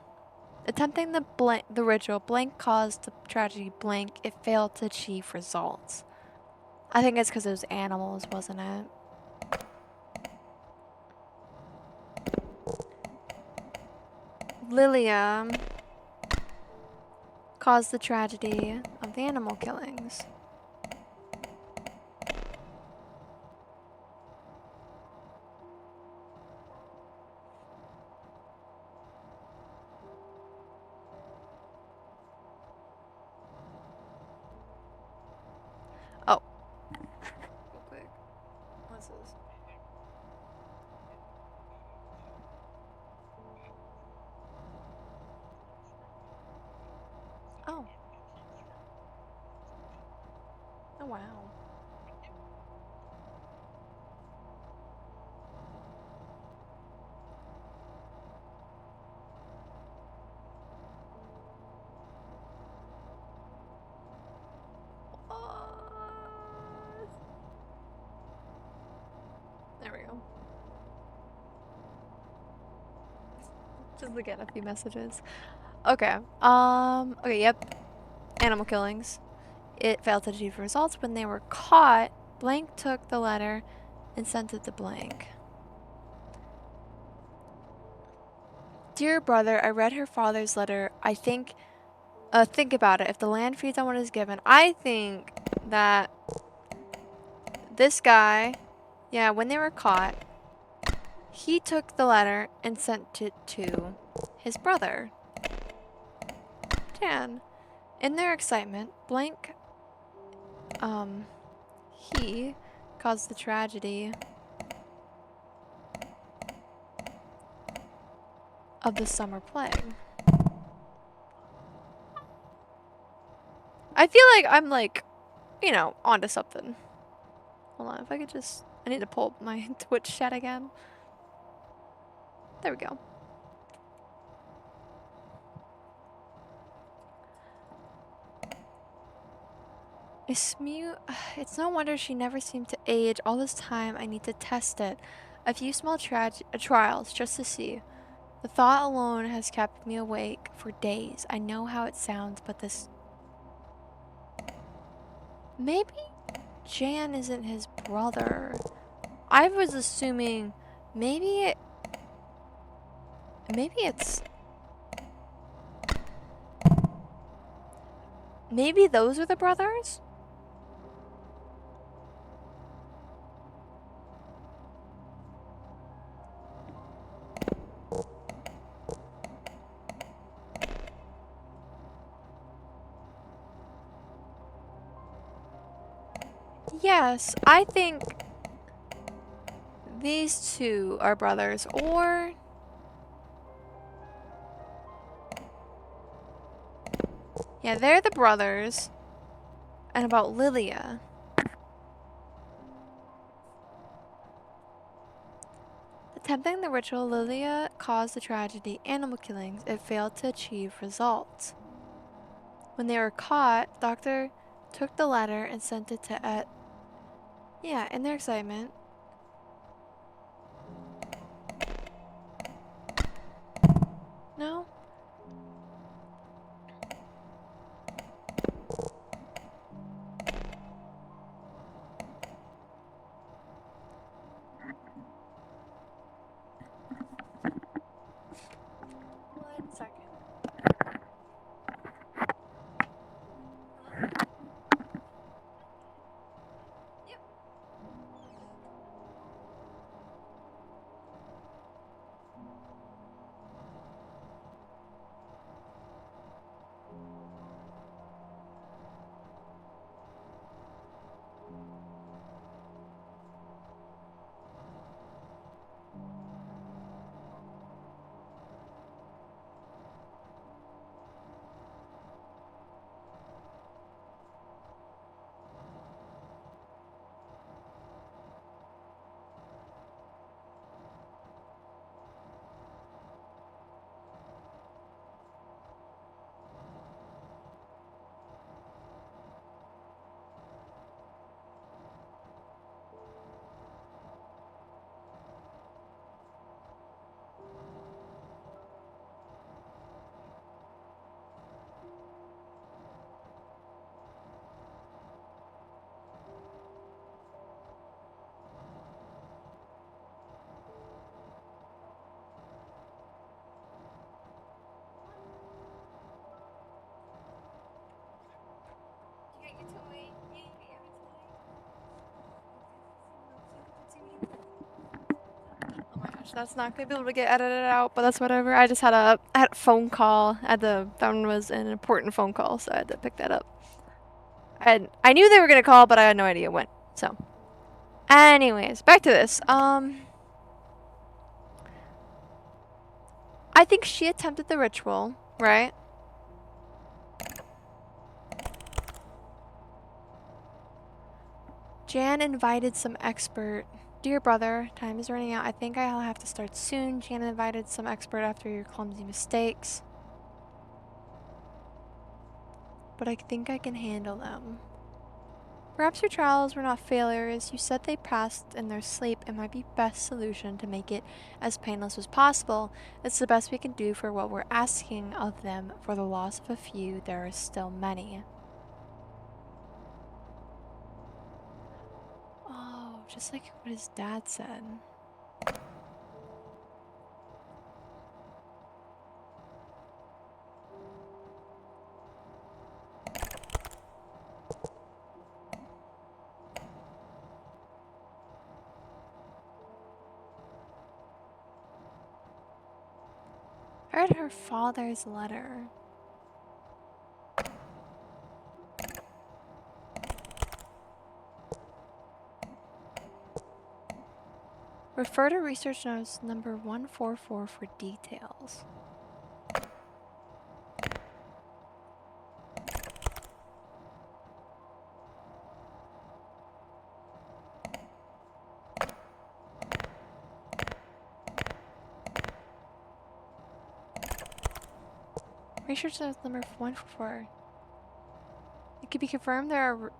Speaker 1: Attempting the ritual blank caused the tragedy blank. It failed to achieve results. I think it's because it was animals, wasn't it? Lilia caused the tragedy of the animal killings. Oh. Real quick. What's this? Oh. Oh, wow. Just look at a few messages. Okay. Okay, yep. Animal killings. It failed to achieve results. When they were caught, Blank took the letter and sent it to Blank. Dear brother, I read her father's letter. I think about it. If the land feeds on what is given, I think that this guy, yeah, when they were caught, he took the letter and sent it to his brother, Dan. In their excitement, Blank, he caused the tragedy of the summer plague. I feel like I'm like, you know, onto something. Hold on, if I could just, I need to pull up my Twitch chat again. There we go. It's no wonder she never seemed to age. All this time, I need to test it. A few small trials just to see. The thought alone has kept me awake for days. I know how it sounds, but this... Maybe Jan isn't his brother. I was assuming maybe it's... Maybe those are the brothers? Yes, I think these two are brothers, or... Yeah, they're the brothers. And about Lilia. Attempting the ritual, Lilia caused the tragedy, animal killings. It failed to achieve results. When they were caught, Doctor took the letter and sent it to Ed. Yeah, in their excitement. No? One second. Yep. You got your toy. Yeah, you got your toy. Oh my gosh, that's not gonna be able to get edited out, but that's whatever. I just had a phone call. That one was an important phone call, so I had to pick that up. I knew they were gonna call, but I had no idea when. So, anyways, back to this. I think she attempted the ritual, right? Jan invited some expert. Dear brother, time is running out. I think I'll have to start soon. Jan invited some expert after your clumsy mistakes. But I think I can handle them. Perhaps your trials were not failures. You said they passed in their sleep. It might be best solution to make it as painless as possible. It's the best we can do for what we're asking of them. For the loss of a few, there are still many. Oh, just like what his dad said. I read her father's letter. Refer to research notes number 144 for details. Research notes number 144. It can be confirmed there are...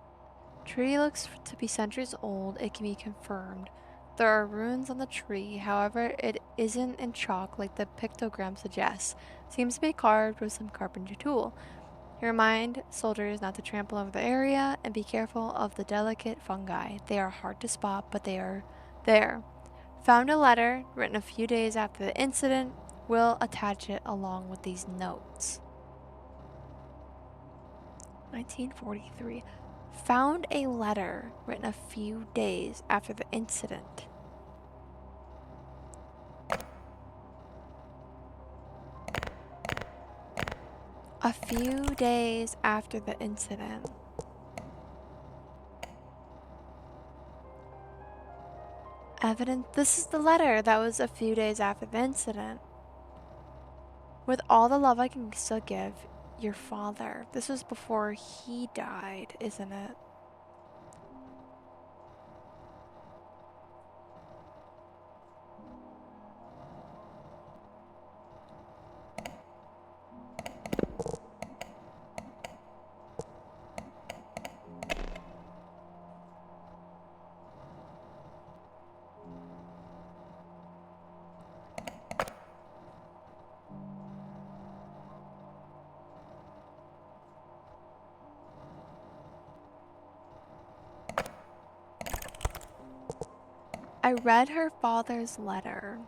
Speaker 1: Tree looks to be centuries old. It can be confirmed. There are ruins on the tree, however, it isn't in chalk like the pictogram suggests. Seems to be carved with some carpentry tool. Remind soldiers not to trample over the area and be careful of the delicate fungi. They are hard to spot, but they are there. Found a letter written a few days after the incident. We'll attach it along with these notes. 1943. Found a letter written a few days after the incident. A few days after the incident. Evidence. This is the letter that was a few days after the incident. With all the love I can still give your father. This was before he died, isn't it? I read her father's letter.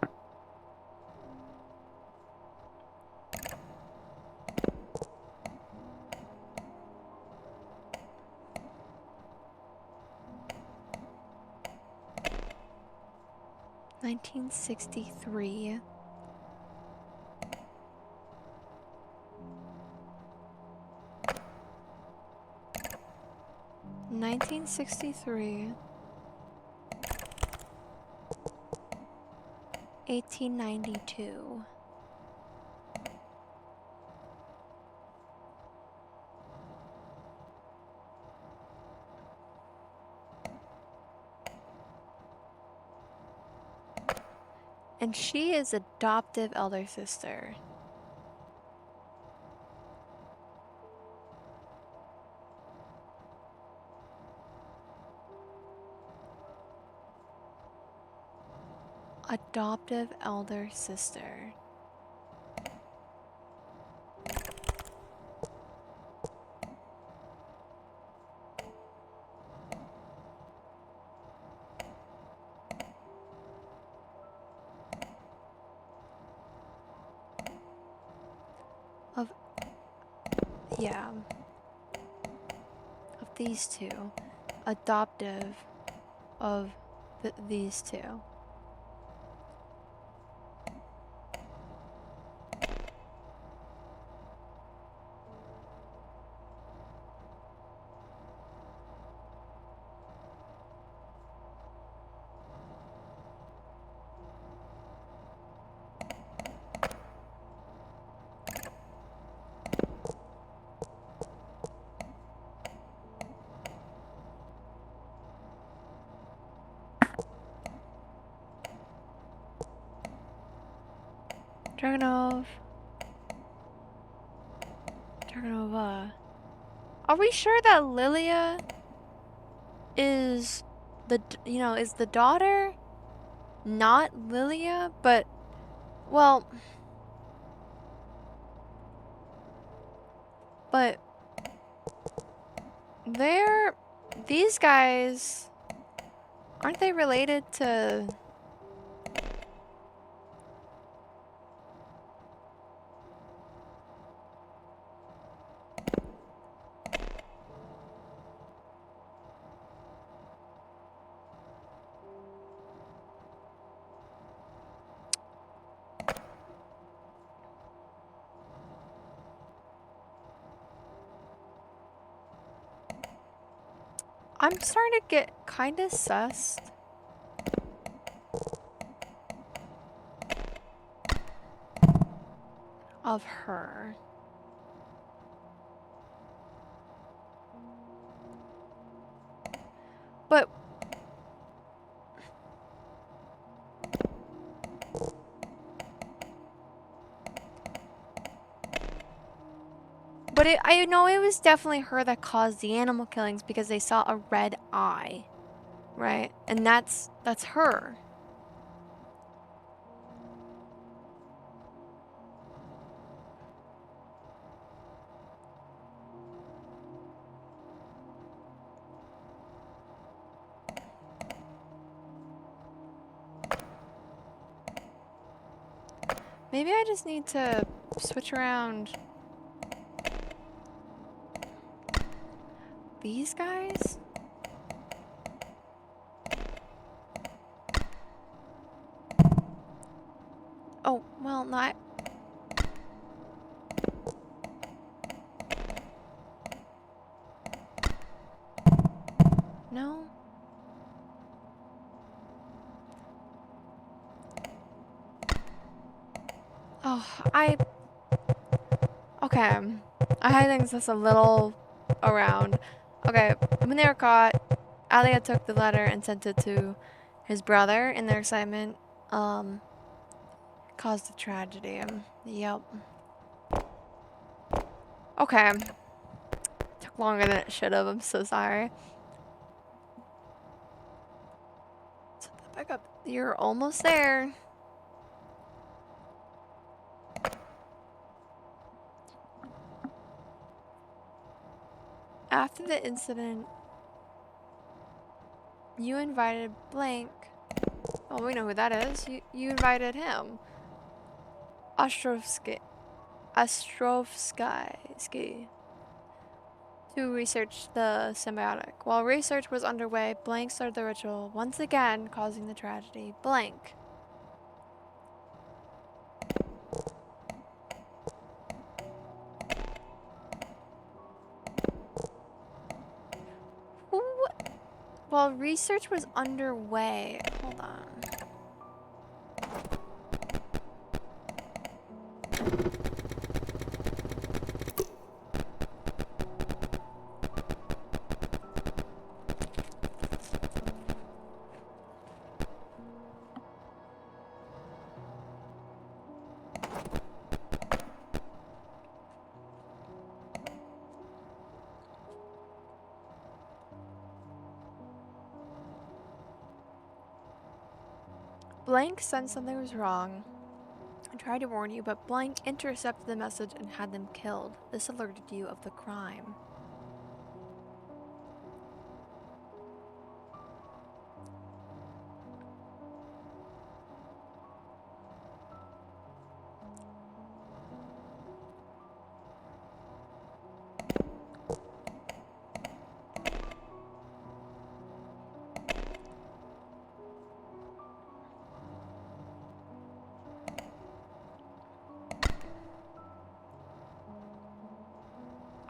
Speaker 1: (1963) 1963, 1892. And she is adoptive elder sister. Adoptive elder sister. Of, yeah. Of these two. Adoptive of these two. Dragonova. Are we sure that Lilia is is the daughter not Lilia, but, well, but these guys, aren't they related to... I'm starting to get kind of sus of her. But I know it was definitely her that caused the animal killings because they saw a red eye, right? And that's her. Maybe I just need to switch around these guys? Oh, well, not... No? Oh, okay. I had things that's a little around. Okay, when they were caught, Alia took the letter and sent it to his brother in their excitement. Caused a tragedy. Yep. Okay. Took longer than it should have. I'm so sorry. Set that back up. You're almost there. After the incident, you invited Blank. Oh, we know who that is. You invited him. Ostrovsky to research the symbiotic. While research was underway, Blank started the ritual, once again causing the tragedy. Blank. While research was underway, hold on. Blank sensed something was wrong and tried to warn you, but Blank intercepted the message and had them killed. This alerted you of the crime.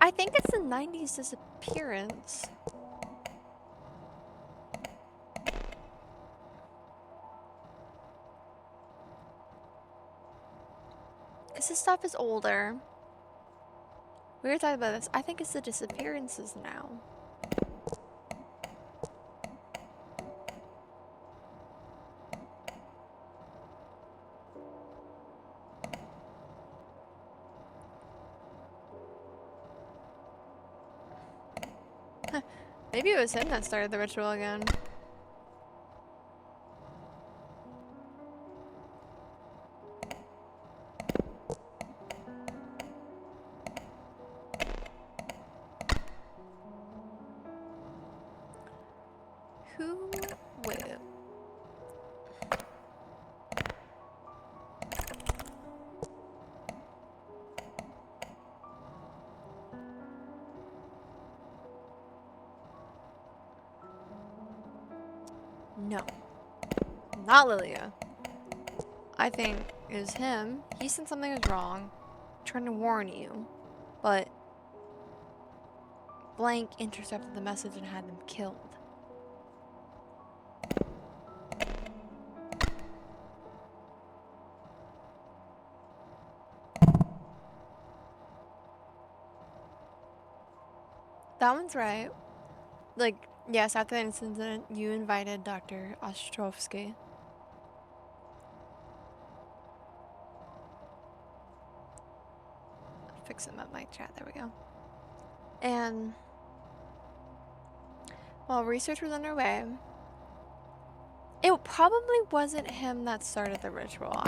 Speaker 1: I think it's the 90s disappearance. Because this stuff is older. We were talking about this. I think it's the disappearances now. Maybe it was him that started the ritual again. Who will? No. Not Lilia. I think it was him. He said something was wrong. Trying to warn you. But Blank intercepted the message and had them killed. That one's right. Like, yes, after the incident, you invited Dr. Ostrovsky. Fix him up, mic chat. There we go. And while research was underway, it probably wasn't him that started the ritual.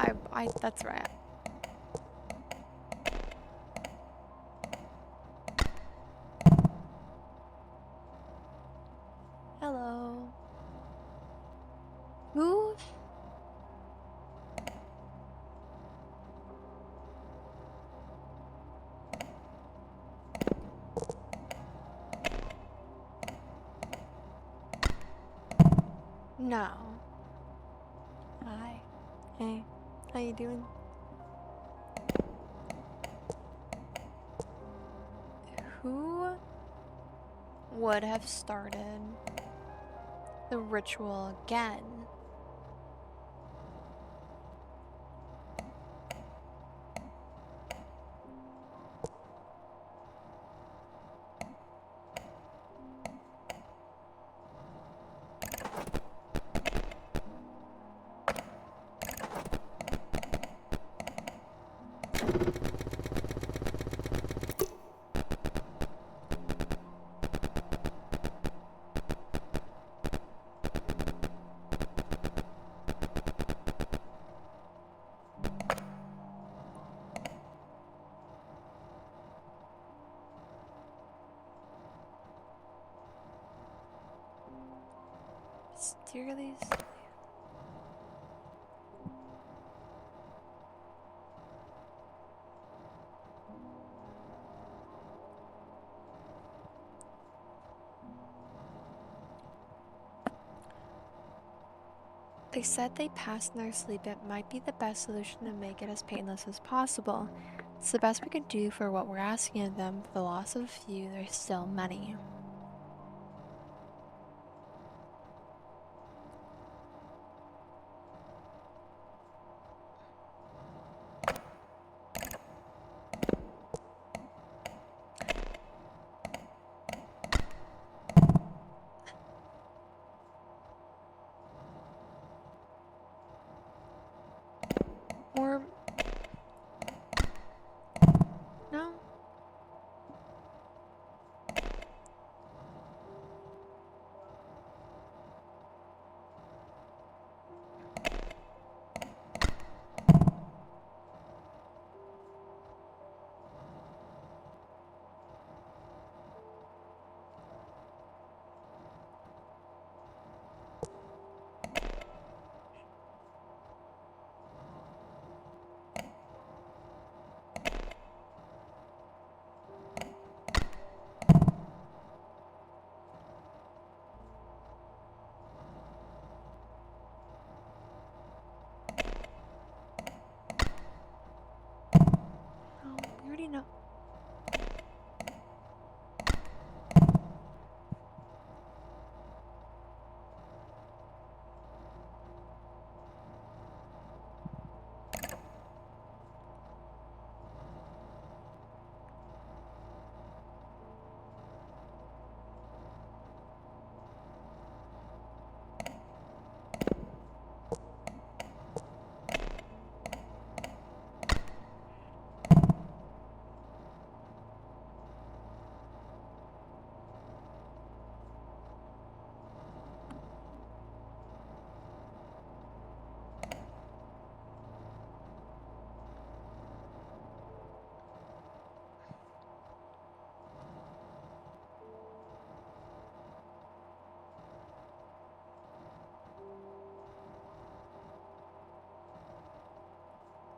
Speaker 1: That's right. Hello. Who? No. Hi. Hey. How you doing? Who would have started the ritual again? Mysteriously. They said they passed in their sleep. It might be the best solution to make it as painless as possible. It's the best we can do for what we're asking of them. For the loss of a few, there's still many. Or... no?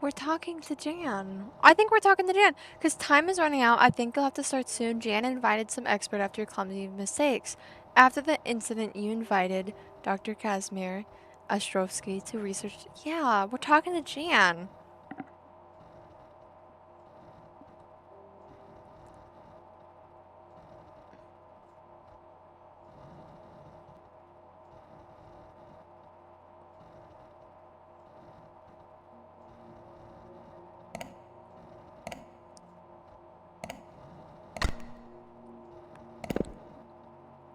Speaker 1: We're talking to Jan. I think we're talking to Jan. Because time is running out. I think you'll have to start soon. Jan invited some expert after your clumsy mistakes. After the incident, you invited Dr. Kazimir Ostrovsky to research. Yeah, we're talking to Jan.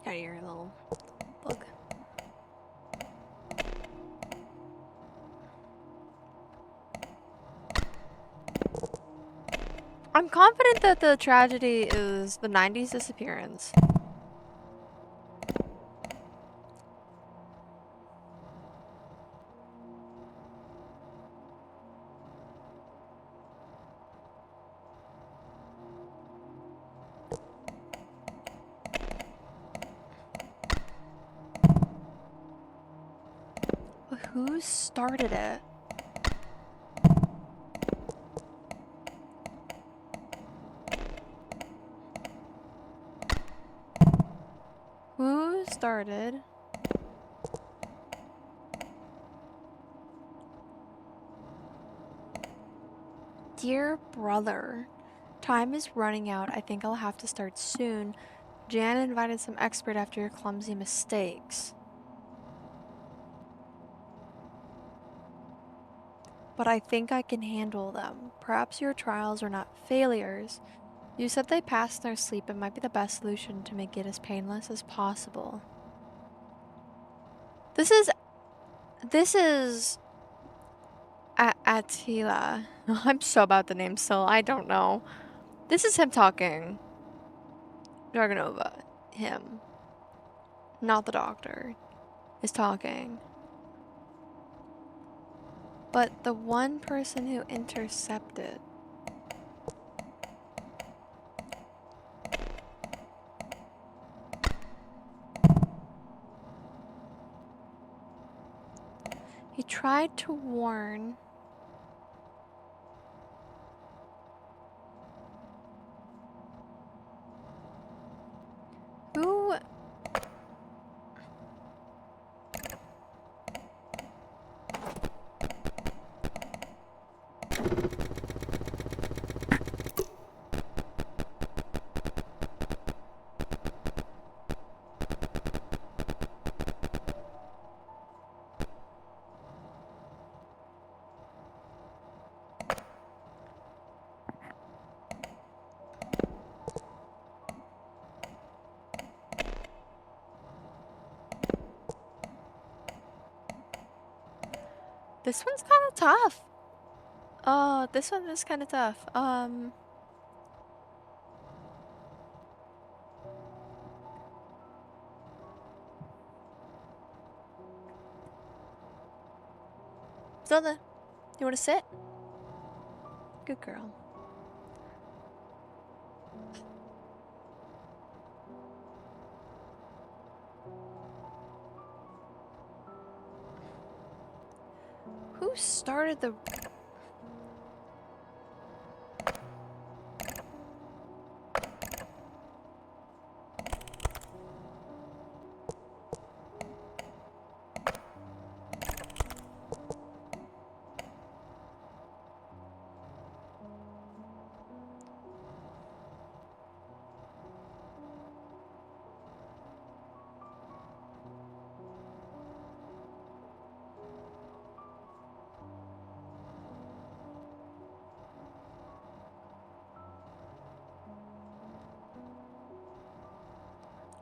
Speaker 1: Out of here, little bug. I'm confident that the tragedy is the 90s disappearance. But who started it? Who started? Dear brother, time is running out. I think I'll have to start soon. Jan invited some expert after your clumsy mistakes. But I think I can handle them. Perhaps your trials are not failures. You said they passed in their sleep. It might be the best solution to make it as painless as possible. This is Attila. I'm so about the name still. I don't know. This is him talking. Dragonova. Him. Not the doctor. Is talking. But the one person who intercepted. He tried to warn. Who? This one's kind of tough. Oh, this one is kind of tough. Zelda, you want to sit? Good girl. Who started the...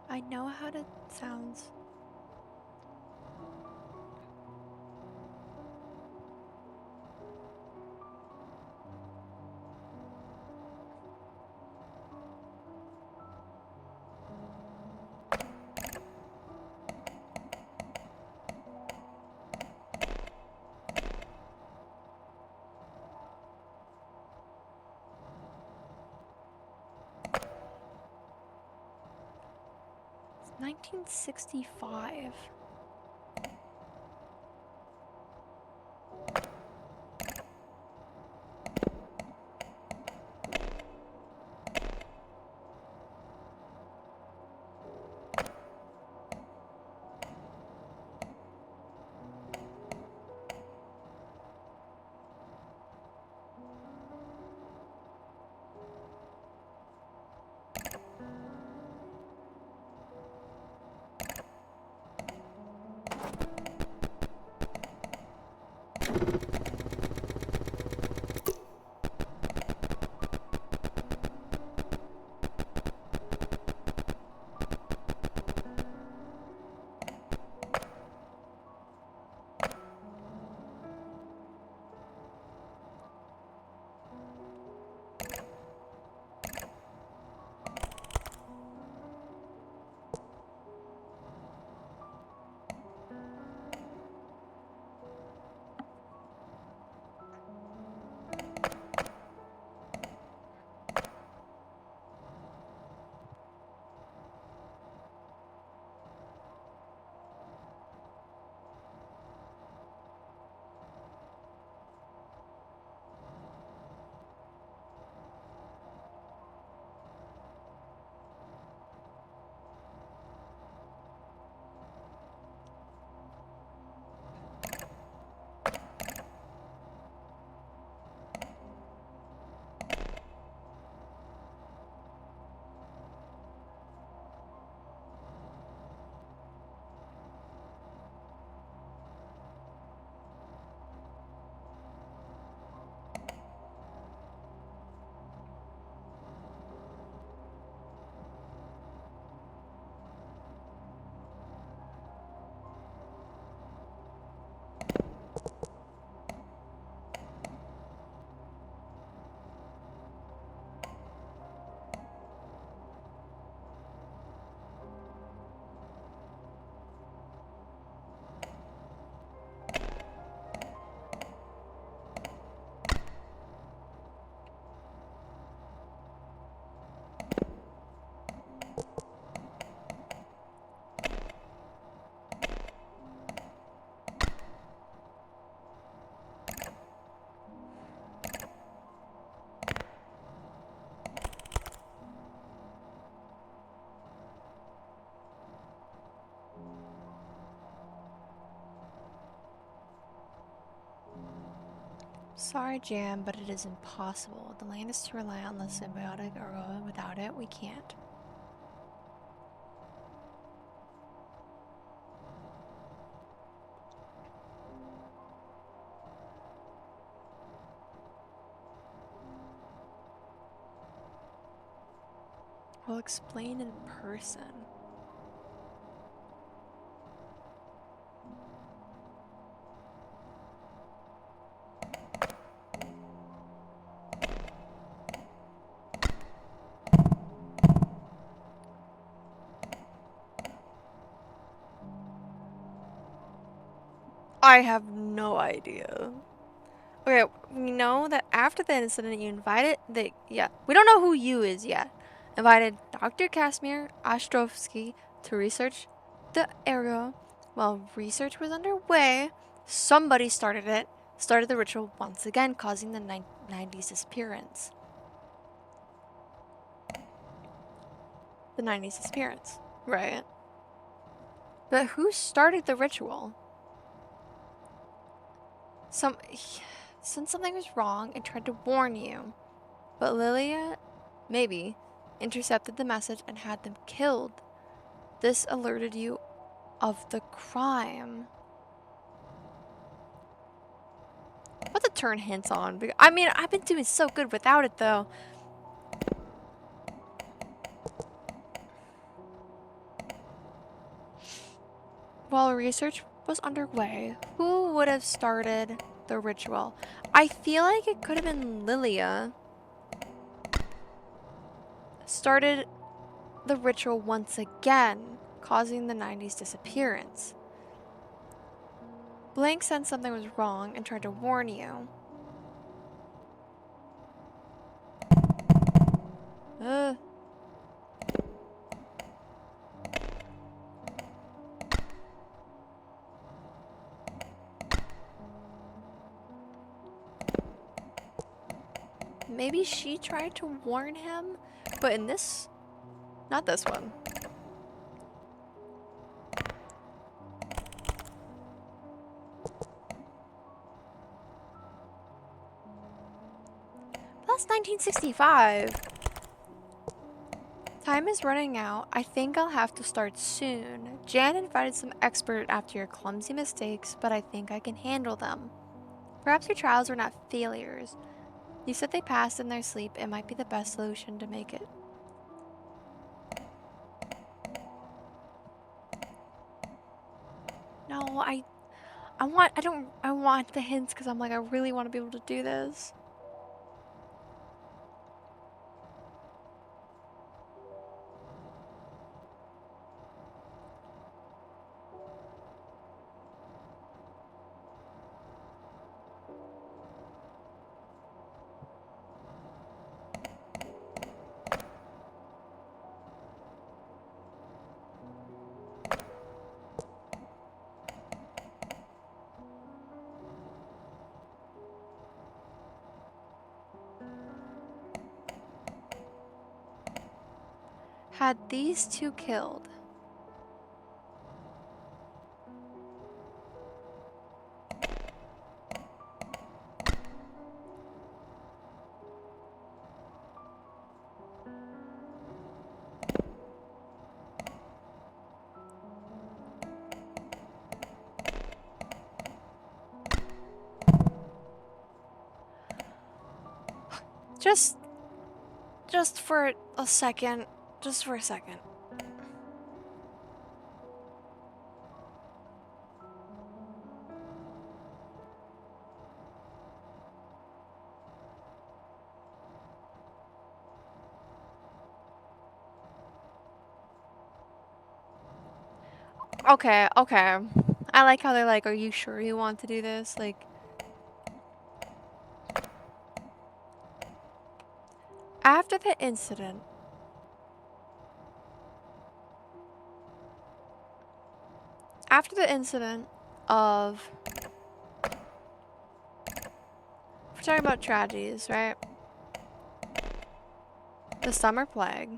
Speaker 1: I know how it sounds. It's 1965. Sorry, Jan, but it is impossible. The land is to rely on the symbiotic aura. Without it, we can't. We'll explain in person. I have no idea. Okay, we know that after the incident you invited we don't know who you is yet. Invited Dr. Casimir Ostrovsky to research the area. While research was underway, somebody started the ritual once again, causing the 90s disappearance. The 90s disappearance, right? But who started the ritual? Since something was wrong and tried to warn you. But Lilia, maybe, intercepted the message and had them killed. This alerted you of the crime. What to turn hints on? I mean, I've been doing so good without it, though. While research was underway, who would have started the ritual? I feel like it could have been Lilia. Started the ritual once again, causing the 90s disappearance. Blank sensed something was wrong and tried to warn you. Maybe she tried to warn him, but in this, not this one. That's 1965. Time is running out. I think I'll have to start soon. Jan invited some expert after your clumsy mistakes, but I think I can handle them. Perhaps your trials were not failures. You said they passed in their sleep. It might be the best solution to make it. No, I want the hints because I'm like, I really want to be able to do this. Had these two killed? Just for a second. Just for a second. Okay, okay. I like how they're like, are you sure you want to do this? Like, after the incident, of, we're talking about tragedies, right? The summer plague.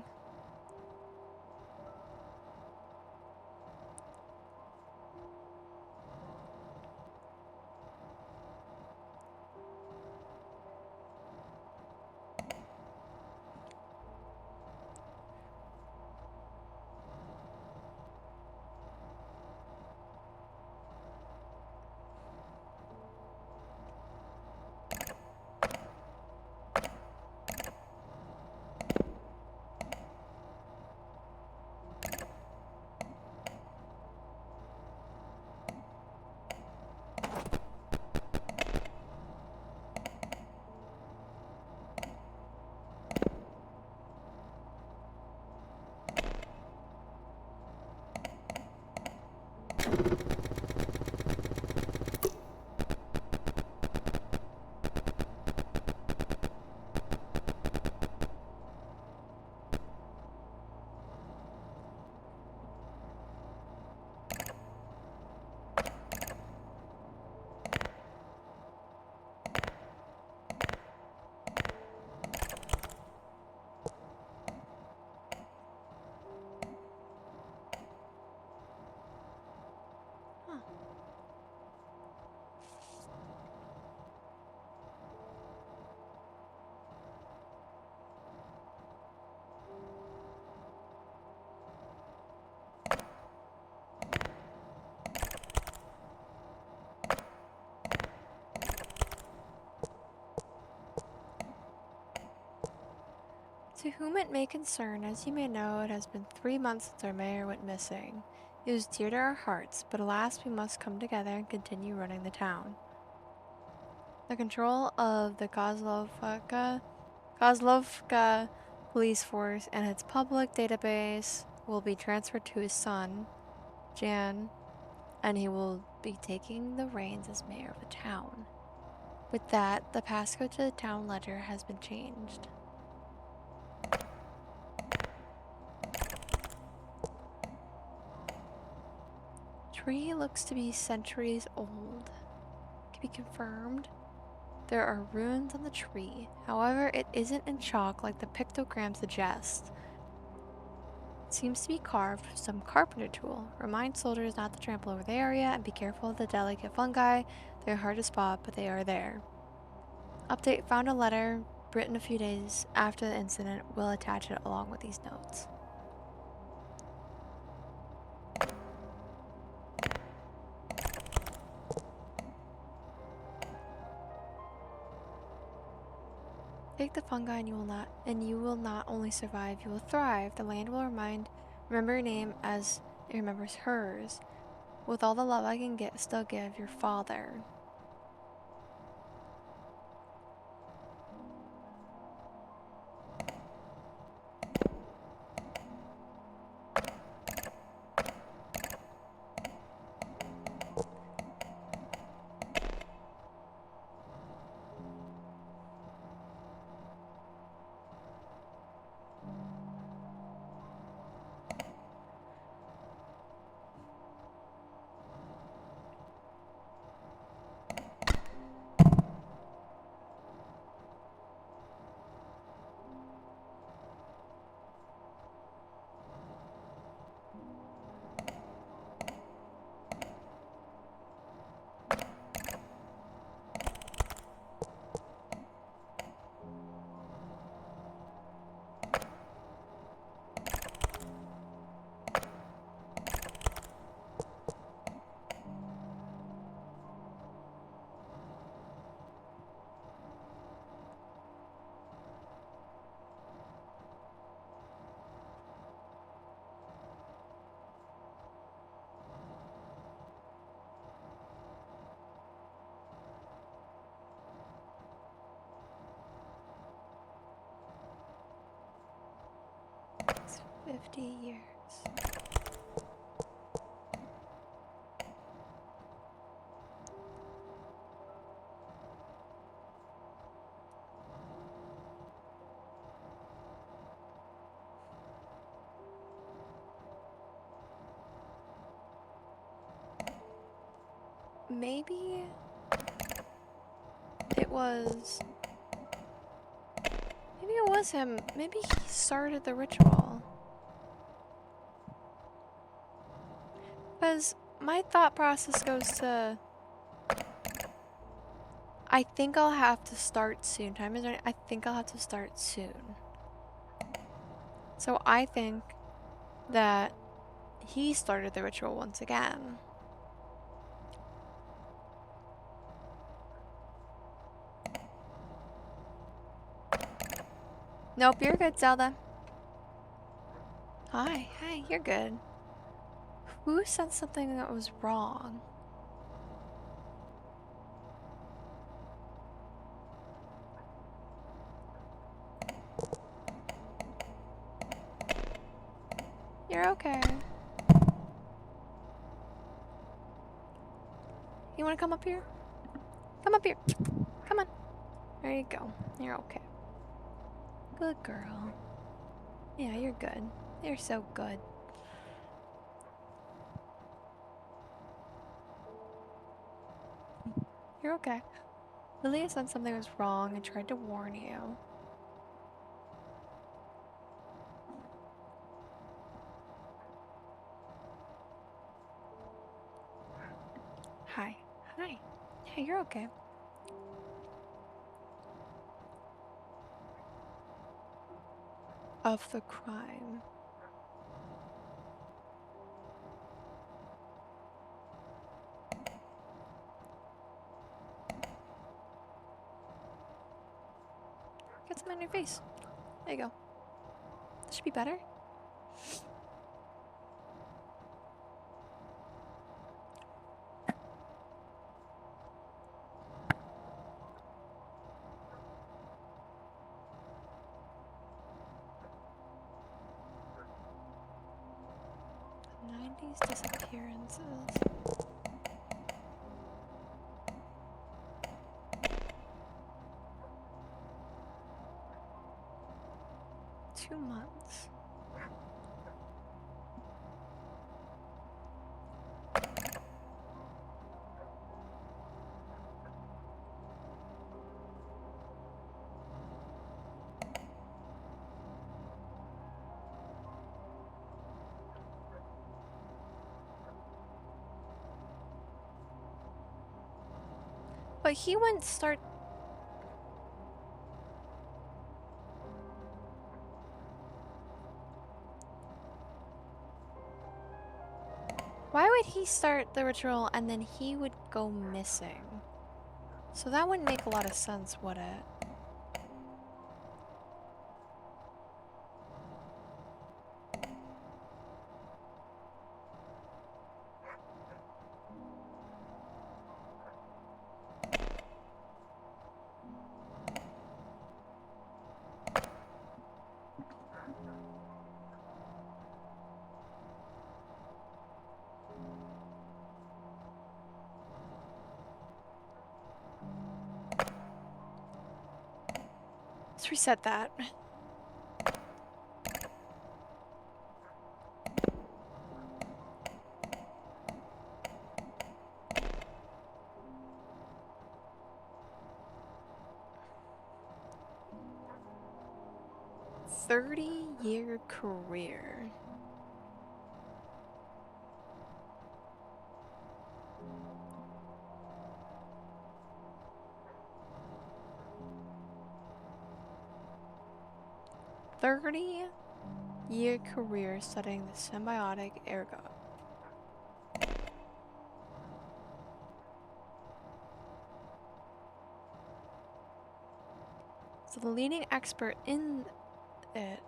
Speaker 1: To whom it may concern, as you may know, it has been 3 months since our mayor went missing. He was dear to our hearts, but alas, we must come together and continue running the town. The control of the Kozlovka police force and its public database will be transferred to his son, Jan, and he will be taking the reins as mayor of the town. With that, the passcode to the town ledger has been changed. Tree looks to be centuries old. Can be confirmed. There are runes on the tree. However, it isn't in chalk like the pictogram suggests. It seems to be carved with some carpenter tool. Remind soldiers not to trample over the area and be careful of the delicate fungi. They're hard to spot, but they are there. Update: found a letter written a few days after the incident. We'll attach it along with these notes. Take the fungi and you will not only survive, you will thrive. The land will remember your name as it remembers hers. With all the love I can still give your father. It's 50 years. Maybe it was him. Maybe he started the ritual. Because my thought process goes to, I think I'll have to start soon. Time is running. I think I'll have to start soon. So I think that he started the ritual once again. Nope, you're good, Zelda. Hi, you're good. Who said something that was wrong? You're okay. You wanna come up here? Come up here. Come on. There you go. You're okay. Good girl. Yeah, you're good. You're so good. You're okay. Lilia said something was wrong and tried to warn you. Hi. Hi. Yeah, you're okay. Of the crime. Get some on your face. There you go. This should be better. The 90s disappearances. Two months. But he wouldn't start. Why would he start the ritual and then he would go missing? So that wouldn't make a lot of sense, would it? Let's reset that. "30-year career." "30-year career studying the symbiotic ergot." So the leading expert in it,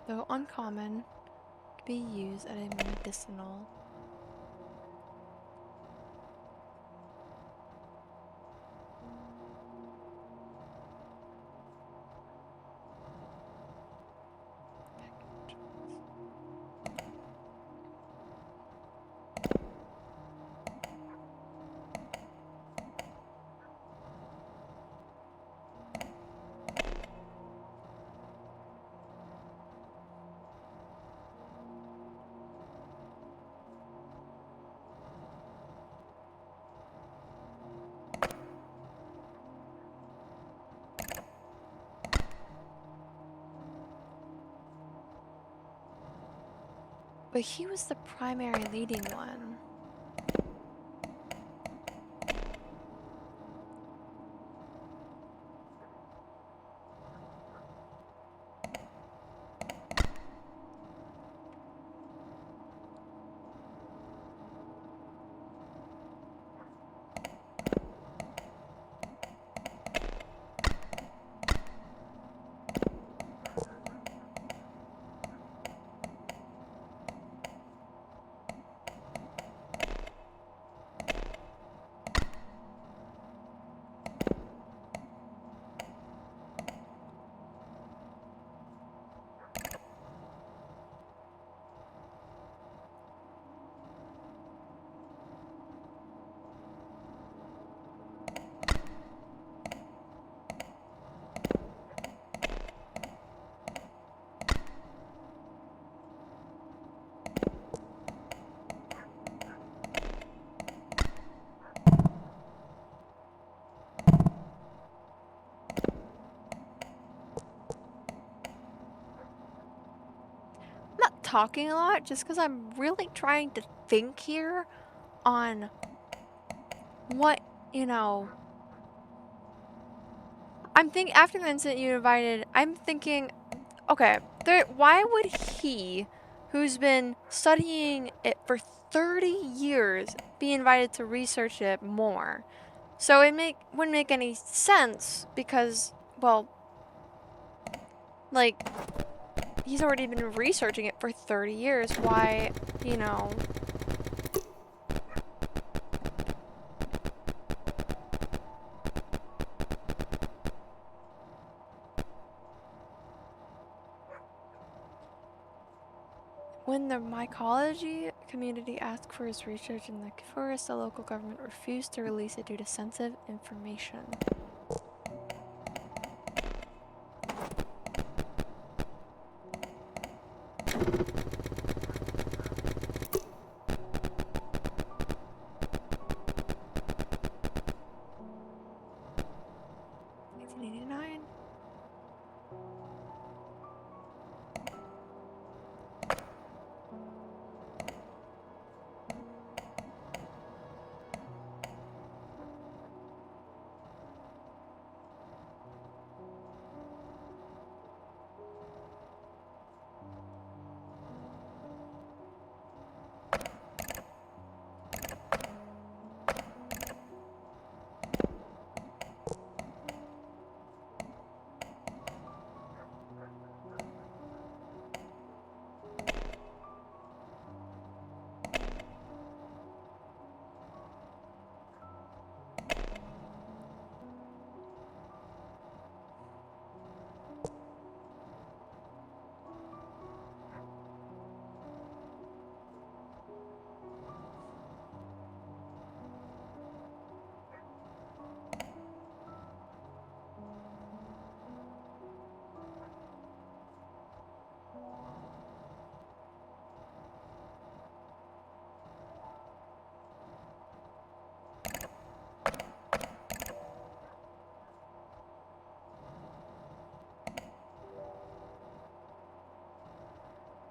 Speaker 1: though uncommon, can be used as a medicinal. But he was the primary leading one. talking a lot just because I'm really trying to think here on what, you know. After the incident you invited, I'm thinking, okay, why would he, who's been studying it for 30 years, be invited to research it more? So wouldn't make any sense because, well, like, he's already been researching it for 30 years. Why, you know. When the mycology community asked for his research in the forest, the local government refused to release it due to sensitive information.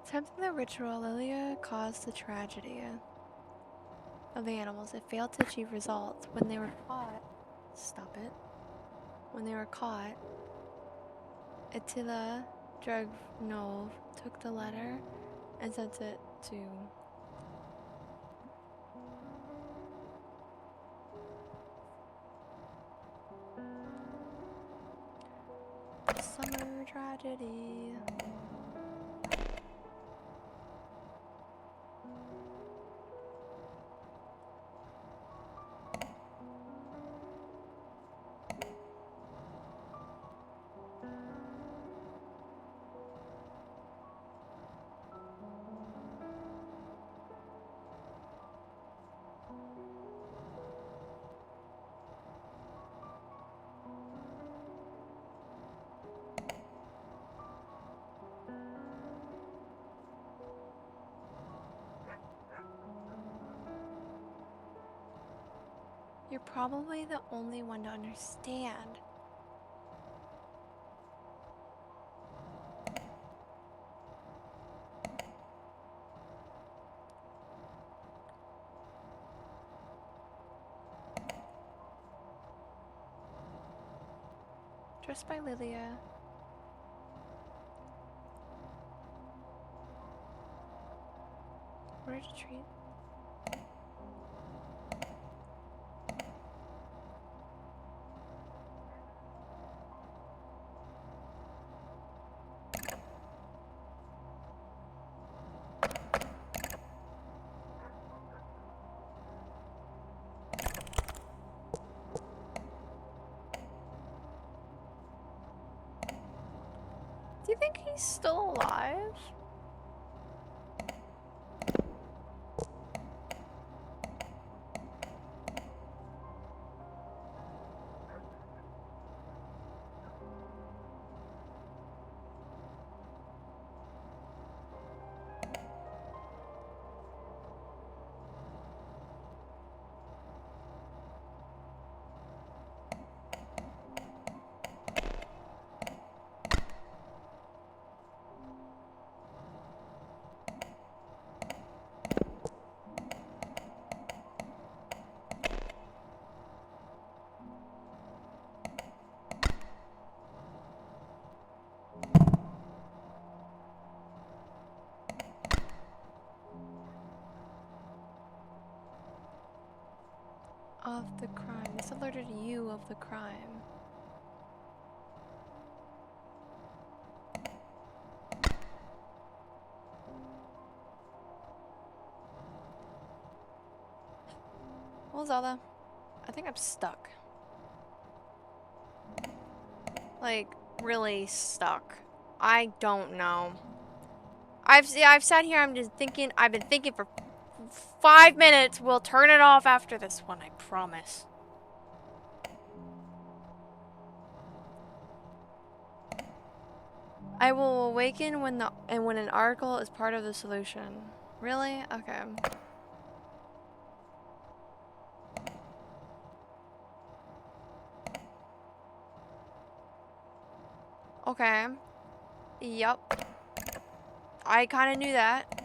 Speaker 1: Attempting the ritual, Lilia caused the tragedy of the animals. It failed to achieve results. When they were caught, stop it. When they were caught, Attila Dragunov took the letter and sent it to summer tragedy. You're probably the only one to understand. Dressed by Lilia. Order to treat. Do you think he's still alive? of the crime. This alerted you of the crime. Well, Zelda, I think I'm stuck. Like, really stuck. I don't know. I've sat here, I'm just thinking, I've been thinking for 5 minutes. We'll turn it off after this one, I promise. I will awaken when an article is part of the solution. Really? Okay. Okay. Yup. I kind of knew that.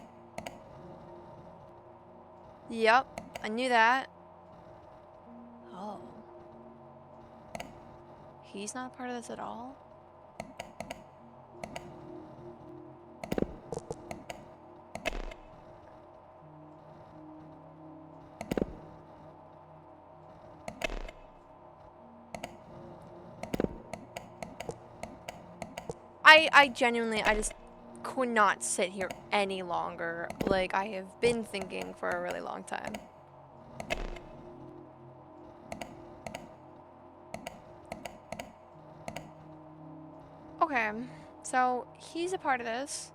Speaker 1: Yup. I knew that. Oh. He's not a part of this at all? I genuinely, I just could not sit here any longer. Like, I have been thinking for a really long time. Okay, so he's a part of this.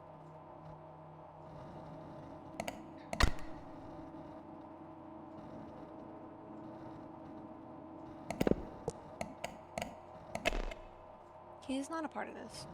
Speaker 1: He's not a part of this.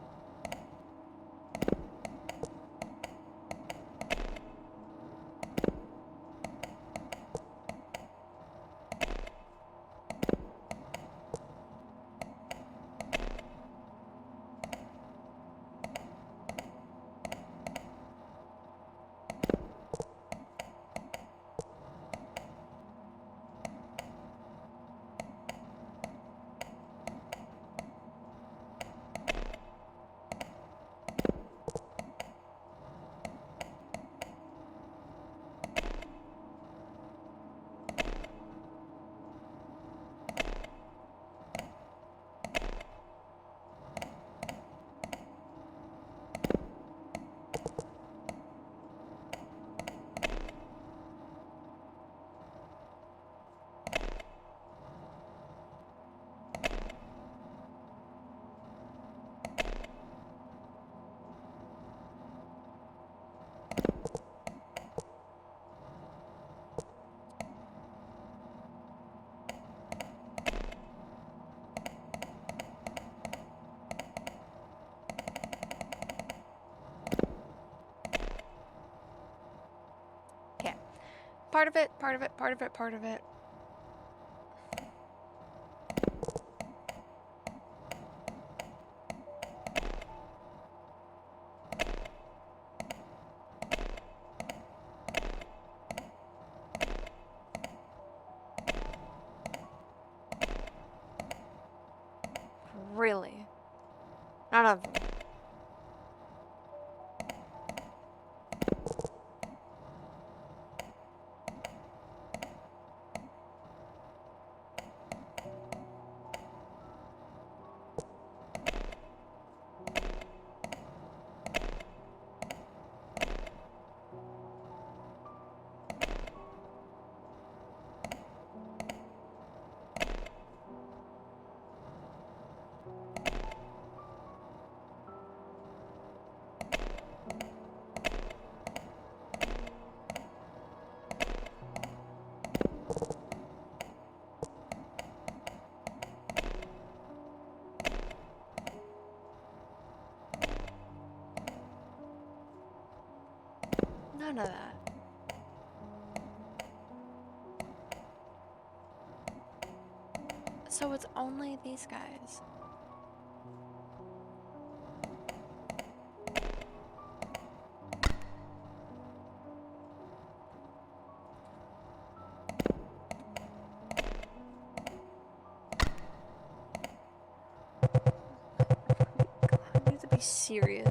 Speaker 1: Part of it, part of it, part of it, part of it. Really? None of them. None of that. So it's only these guys. I need to be serious.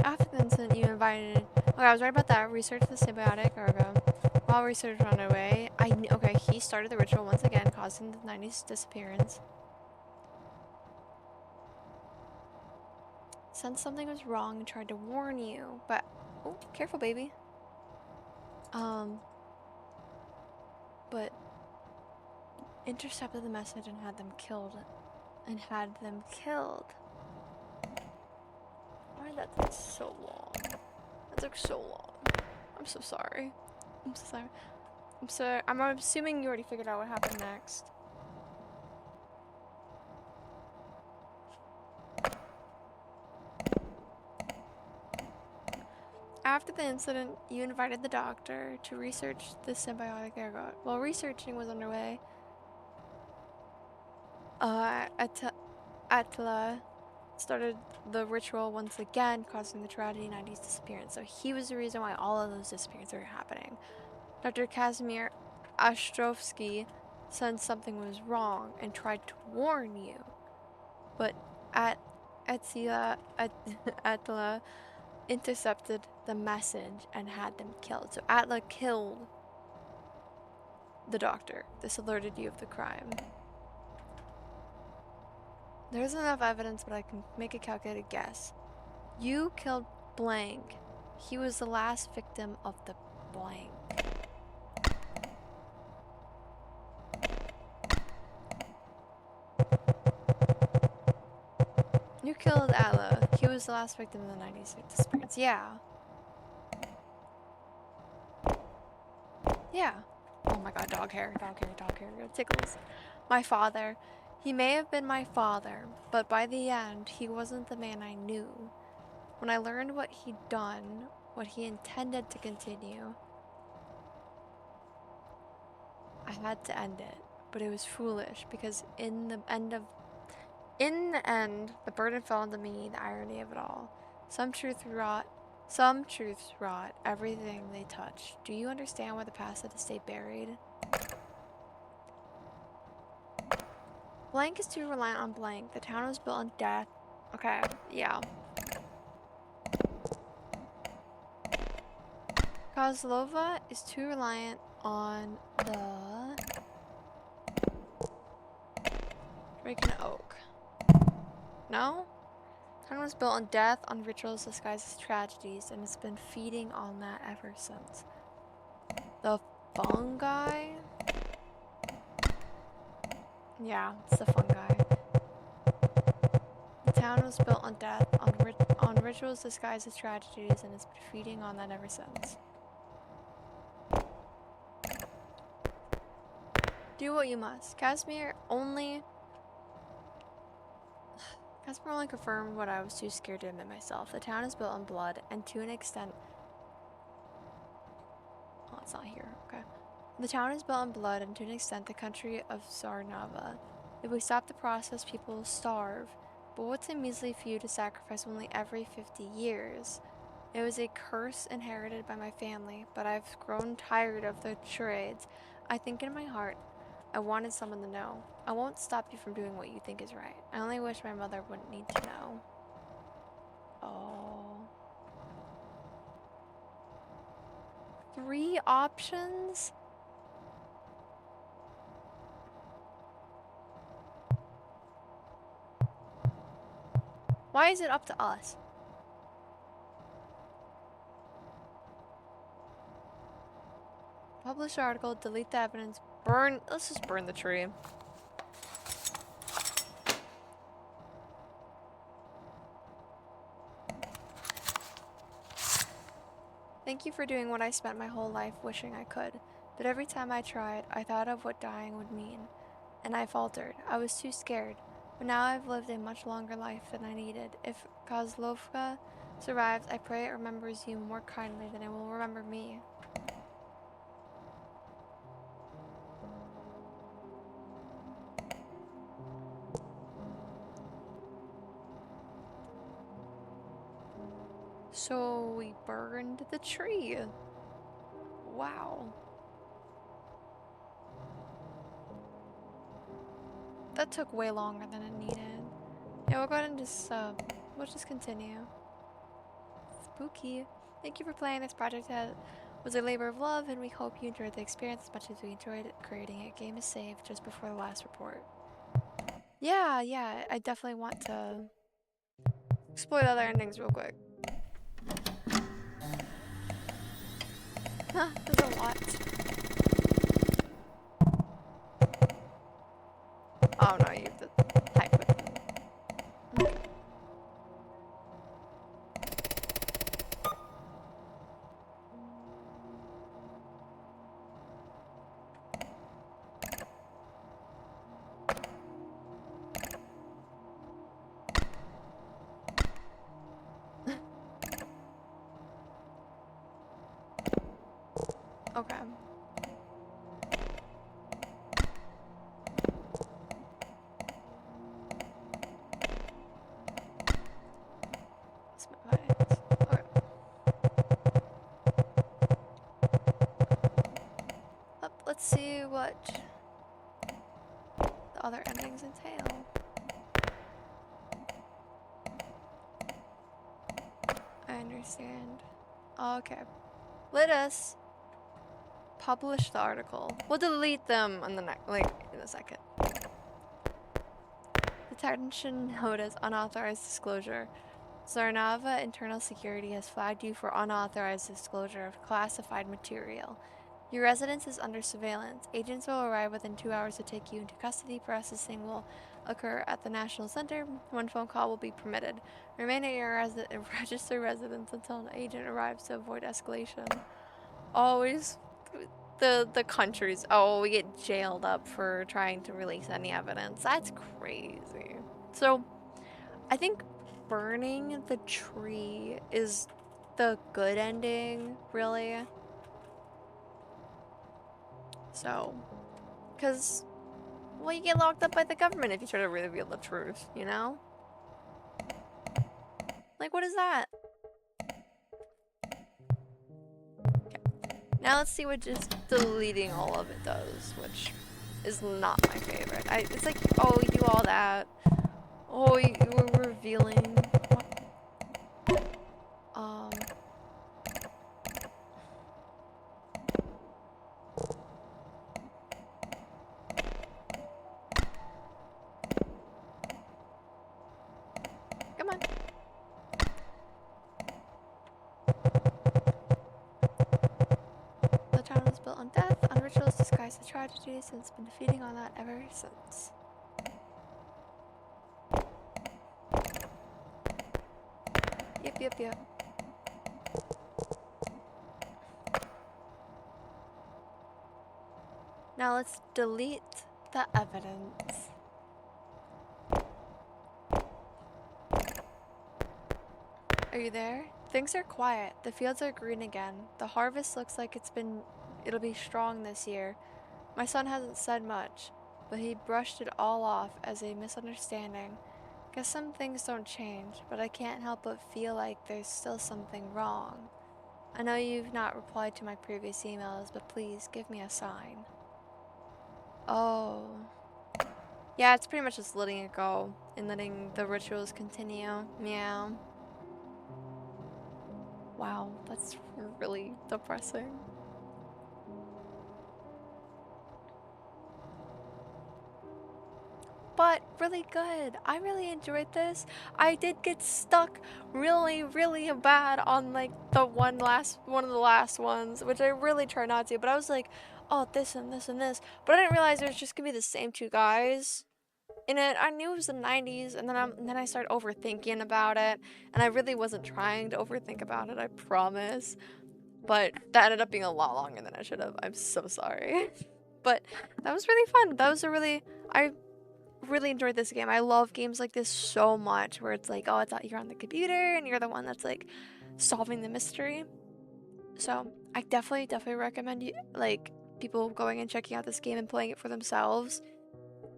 Speaker 1: After the incident, you invited... Okay, I was right about that. Research the symbiotic ergo. While While research on our way, okay, he started the ritual once again, causing the 90s disappearance. Sensed something was wrong and tried to warn you, but oh, careful, baby. But intercepted the message and had them killed. Why did that take so long? That took so long. I'm so sorry. I'm so sorry. I'm assuming you already figured out what happened next. After the incident, you invited the doctor to research the symbiotic ergot. While researching was underway, Attila started the ritual once again, causing the tragedy 90s disappearance. So he was the reason why all of those disappearances were happening. Dr. Casimir Ostrovsky sensed something was wrong and tried to warn you, but Attila intercepted the message and had them killed. So Attila killed the doctor. This alerted you of the crime. There isn't enough evidence, but I can make a calculated guess. You killed blank. He was the last victim of the blank. You killed Attila. He was the last victim of the 90s disappearance. Yeah. Yeah. Oh my god, dog hair. It tickles. My father. He may have been my father, but by the end, he wasn't the man I knew. When I learned what he'd done, what he intended to continue, I had to end it. But it was foolish, because in the end, the burden fell onto me, the irony of it all. Some truths rot everything they touch. Do you understand why the past had to stay buried? Blank is too reliant on blank. The town was built on death. Okay, yeah. Kozlovka is too reliant on the Drake and Oak. No? The town was built on death, on rituals disguised as tragedies, and it's been feeding on that ever since. The fungi? Yeah, it's the fungi. The town was built on death, on rituals disguised as tragedies, and it's been feeding on that ever since. Do what you must. Casimir only confirmed what I was too scared to admit myself. The town is built on blood, and to an extent... Oh, it's not here. Okay. The town is built on blood, and to an extent, the country of Zarnava. If we stop the process, people will starve. But what's a measly few to sacrifice only every 50 years? It was a curse inherited by my family, but I've grown tired of the charades. I think in my heart, I wanted someone to know. I won't stop you from doing what you think is right. I only wish my mother wouldn't need to know. Oh. 3 options? Why is it up to us? Publish the article, delete the evidence, burn. Let's just burn the tree. Thank you for doing what I spent my whole life wishing I could. But every time I tried, I thought of what dying would mean. And I faltered. I was too scared. But now I've lived a much longer life than I needed. If Kozlovka survives, I pray it remembers you more kindly than it will remember me. So we burned the tree. Wow. That took way longer than it needed. Yeah, we'll go ahead and just, we'll just continue. Spooky. Thank you for playing. This project was was a labor of love, and we hope you enjoyed the experience as much as we enjoyed creating it. Game is saved just before the last report. Yeah, I definitely want to explore the other endings real quick. Huh, there's a lot. Oh no, you have to type it. Okay. Okay. Let's move on. Okay. Let's see what the other endings entail. I understand. Okay. Let us publish the article. We'll delete them in the in a second. Detention notice, unauthorized disclosure. Zarnava Internal Security has flagged you for unauthorized disclosure of classified material. Your residence is under surveillance. Agents will arrive within 2 hours to take you into custody. Processing will occur at the National Center. One phone call will be permitted. Remain at your registered residence until an agent arrives to avoid escalation. Always the countries. Oh, we get jailed up for trying to release any evidence. That's crazy. So, I think burning the tree is the good ending, really. So, because, well, you get locked up by the government if you try to reveal the truth, you know? Like, what is that? Okay. Now let's see what just deleting all of it does, which is not my favorite. It's like, oh, you do all that. Oh, we're revealing. Um... Come on. The town was built on death, on rituals disguised as tragedies, and it's been feeding on that ever since. Yep. Now let's delete the evidence. Are you there? Things are quiet. The fields are green again. The harvest looks like it'll be strong this year. My son hasn't said much, but he brushed it all off as a misunderstanding. Guess some things don't change, but I can't help but feel like there's still something wrong. I know you've not replied to my previous emails, but please give me a sign. Oh. Yeah, it's pretty much just letting it go and letting the rituals continue. Yeah. Wow, that's really depressing. But really good. I really enjoyed this. I did get stuck really bad on like one of the last ones, which I really try not to, but I was like, oh, this and this and this. But I didn't realize it was just gonna be the same two guys in it. I knew it was the 90s, and then I started overthinking about it, and I really wasn't trying to overthink about it, I promise. But that ended up being a lot longer than I should have. I'm so sorry. But that was really fun. I really enjoyed this game. I love games like this so much, where it's like, oh, it's you're on the computer and you're the one that's like solving the mystery. So I definitely recommend you people going and checking out this game and playing it for themselves.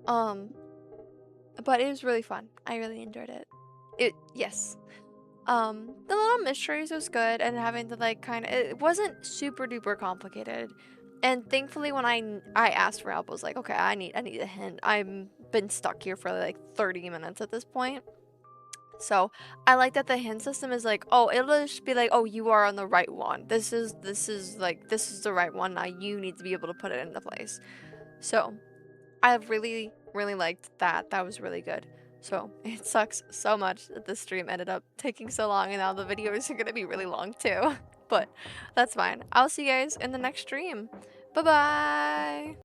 Speaker 1: But it was really fun. I really enjoyed it. Yes. The little mysteries was good, and having to it wasn't super duper complicated. And thankfully, when I asked for help, I was like, okay, I need a hint. I've been stuck here for like 30 minutes at this point. So I like that the hint system is like, oh, it'll just be like, oh, you are on the right one. This is the right one. Now you need to be able to put it into place. So I really, really liked that. That was really good. So it sucks so much that this stream ended up taking so long and now the videos are gonna be really long too. But that's fine. I'll see you guys in the next stream. Bye bye.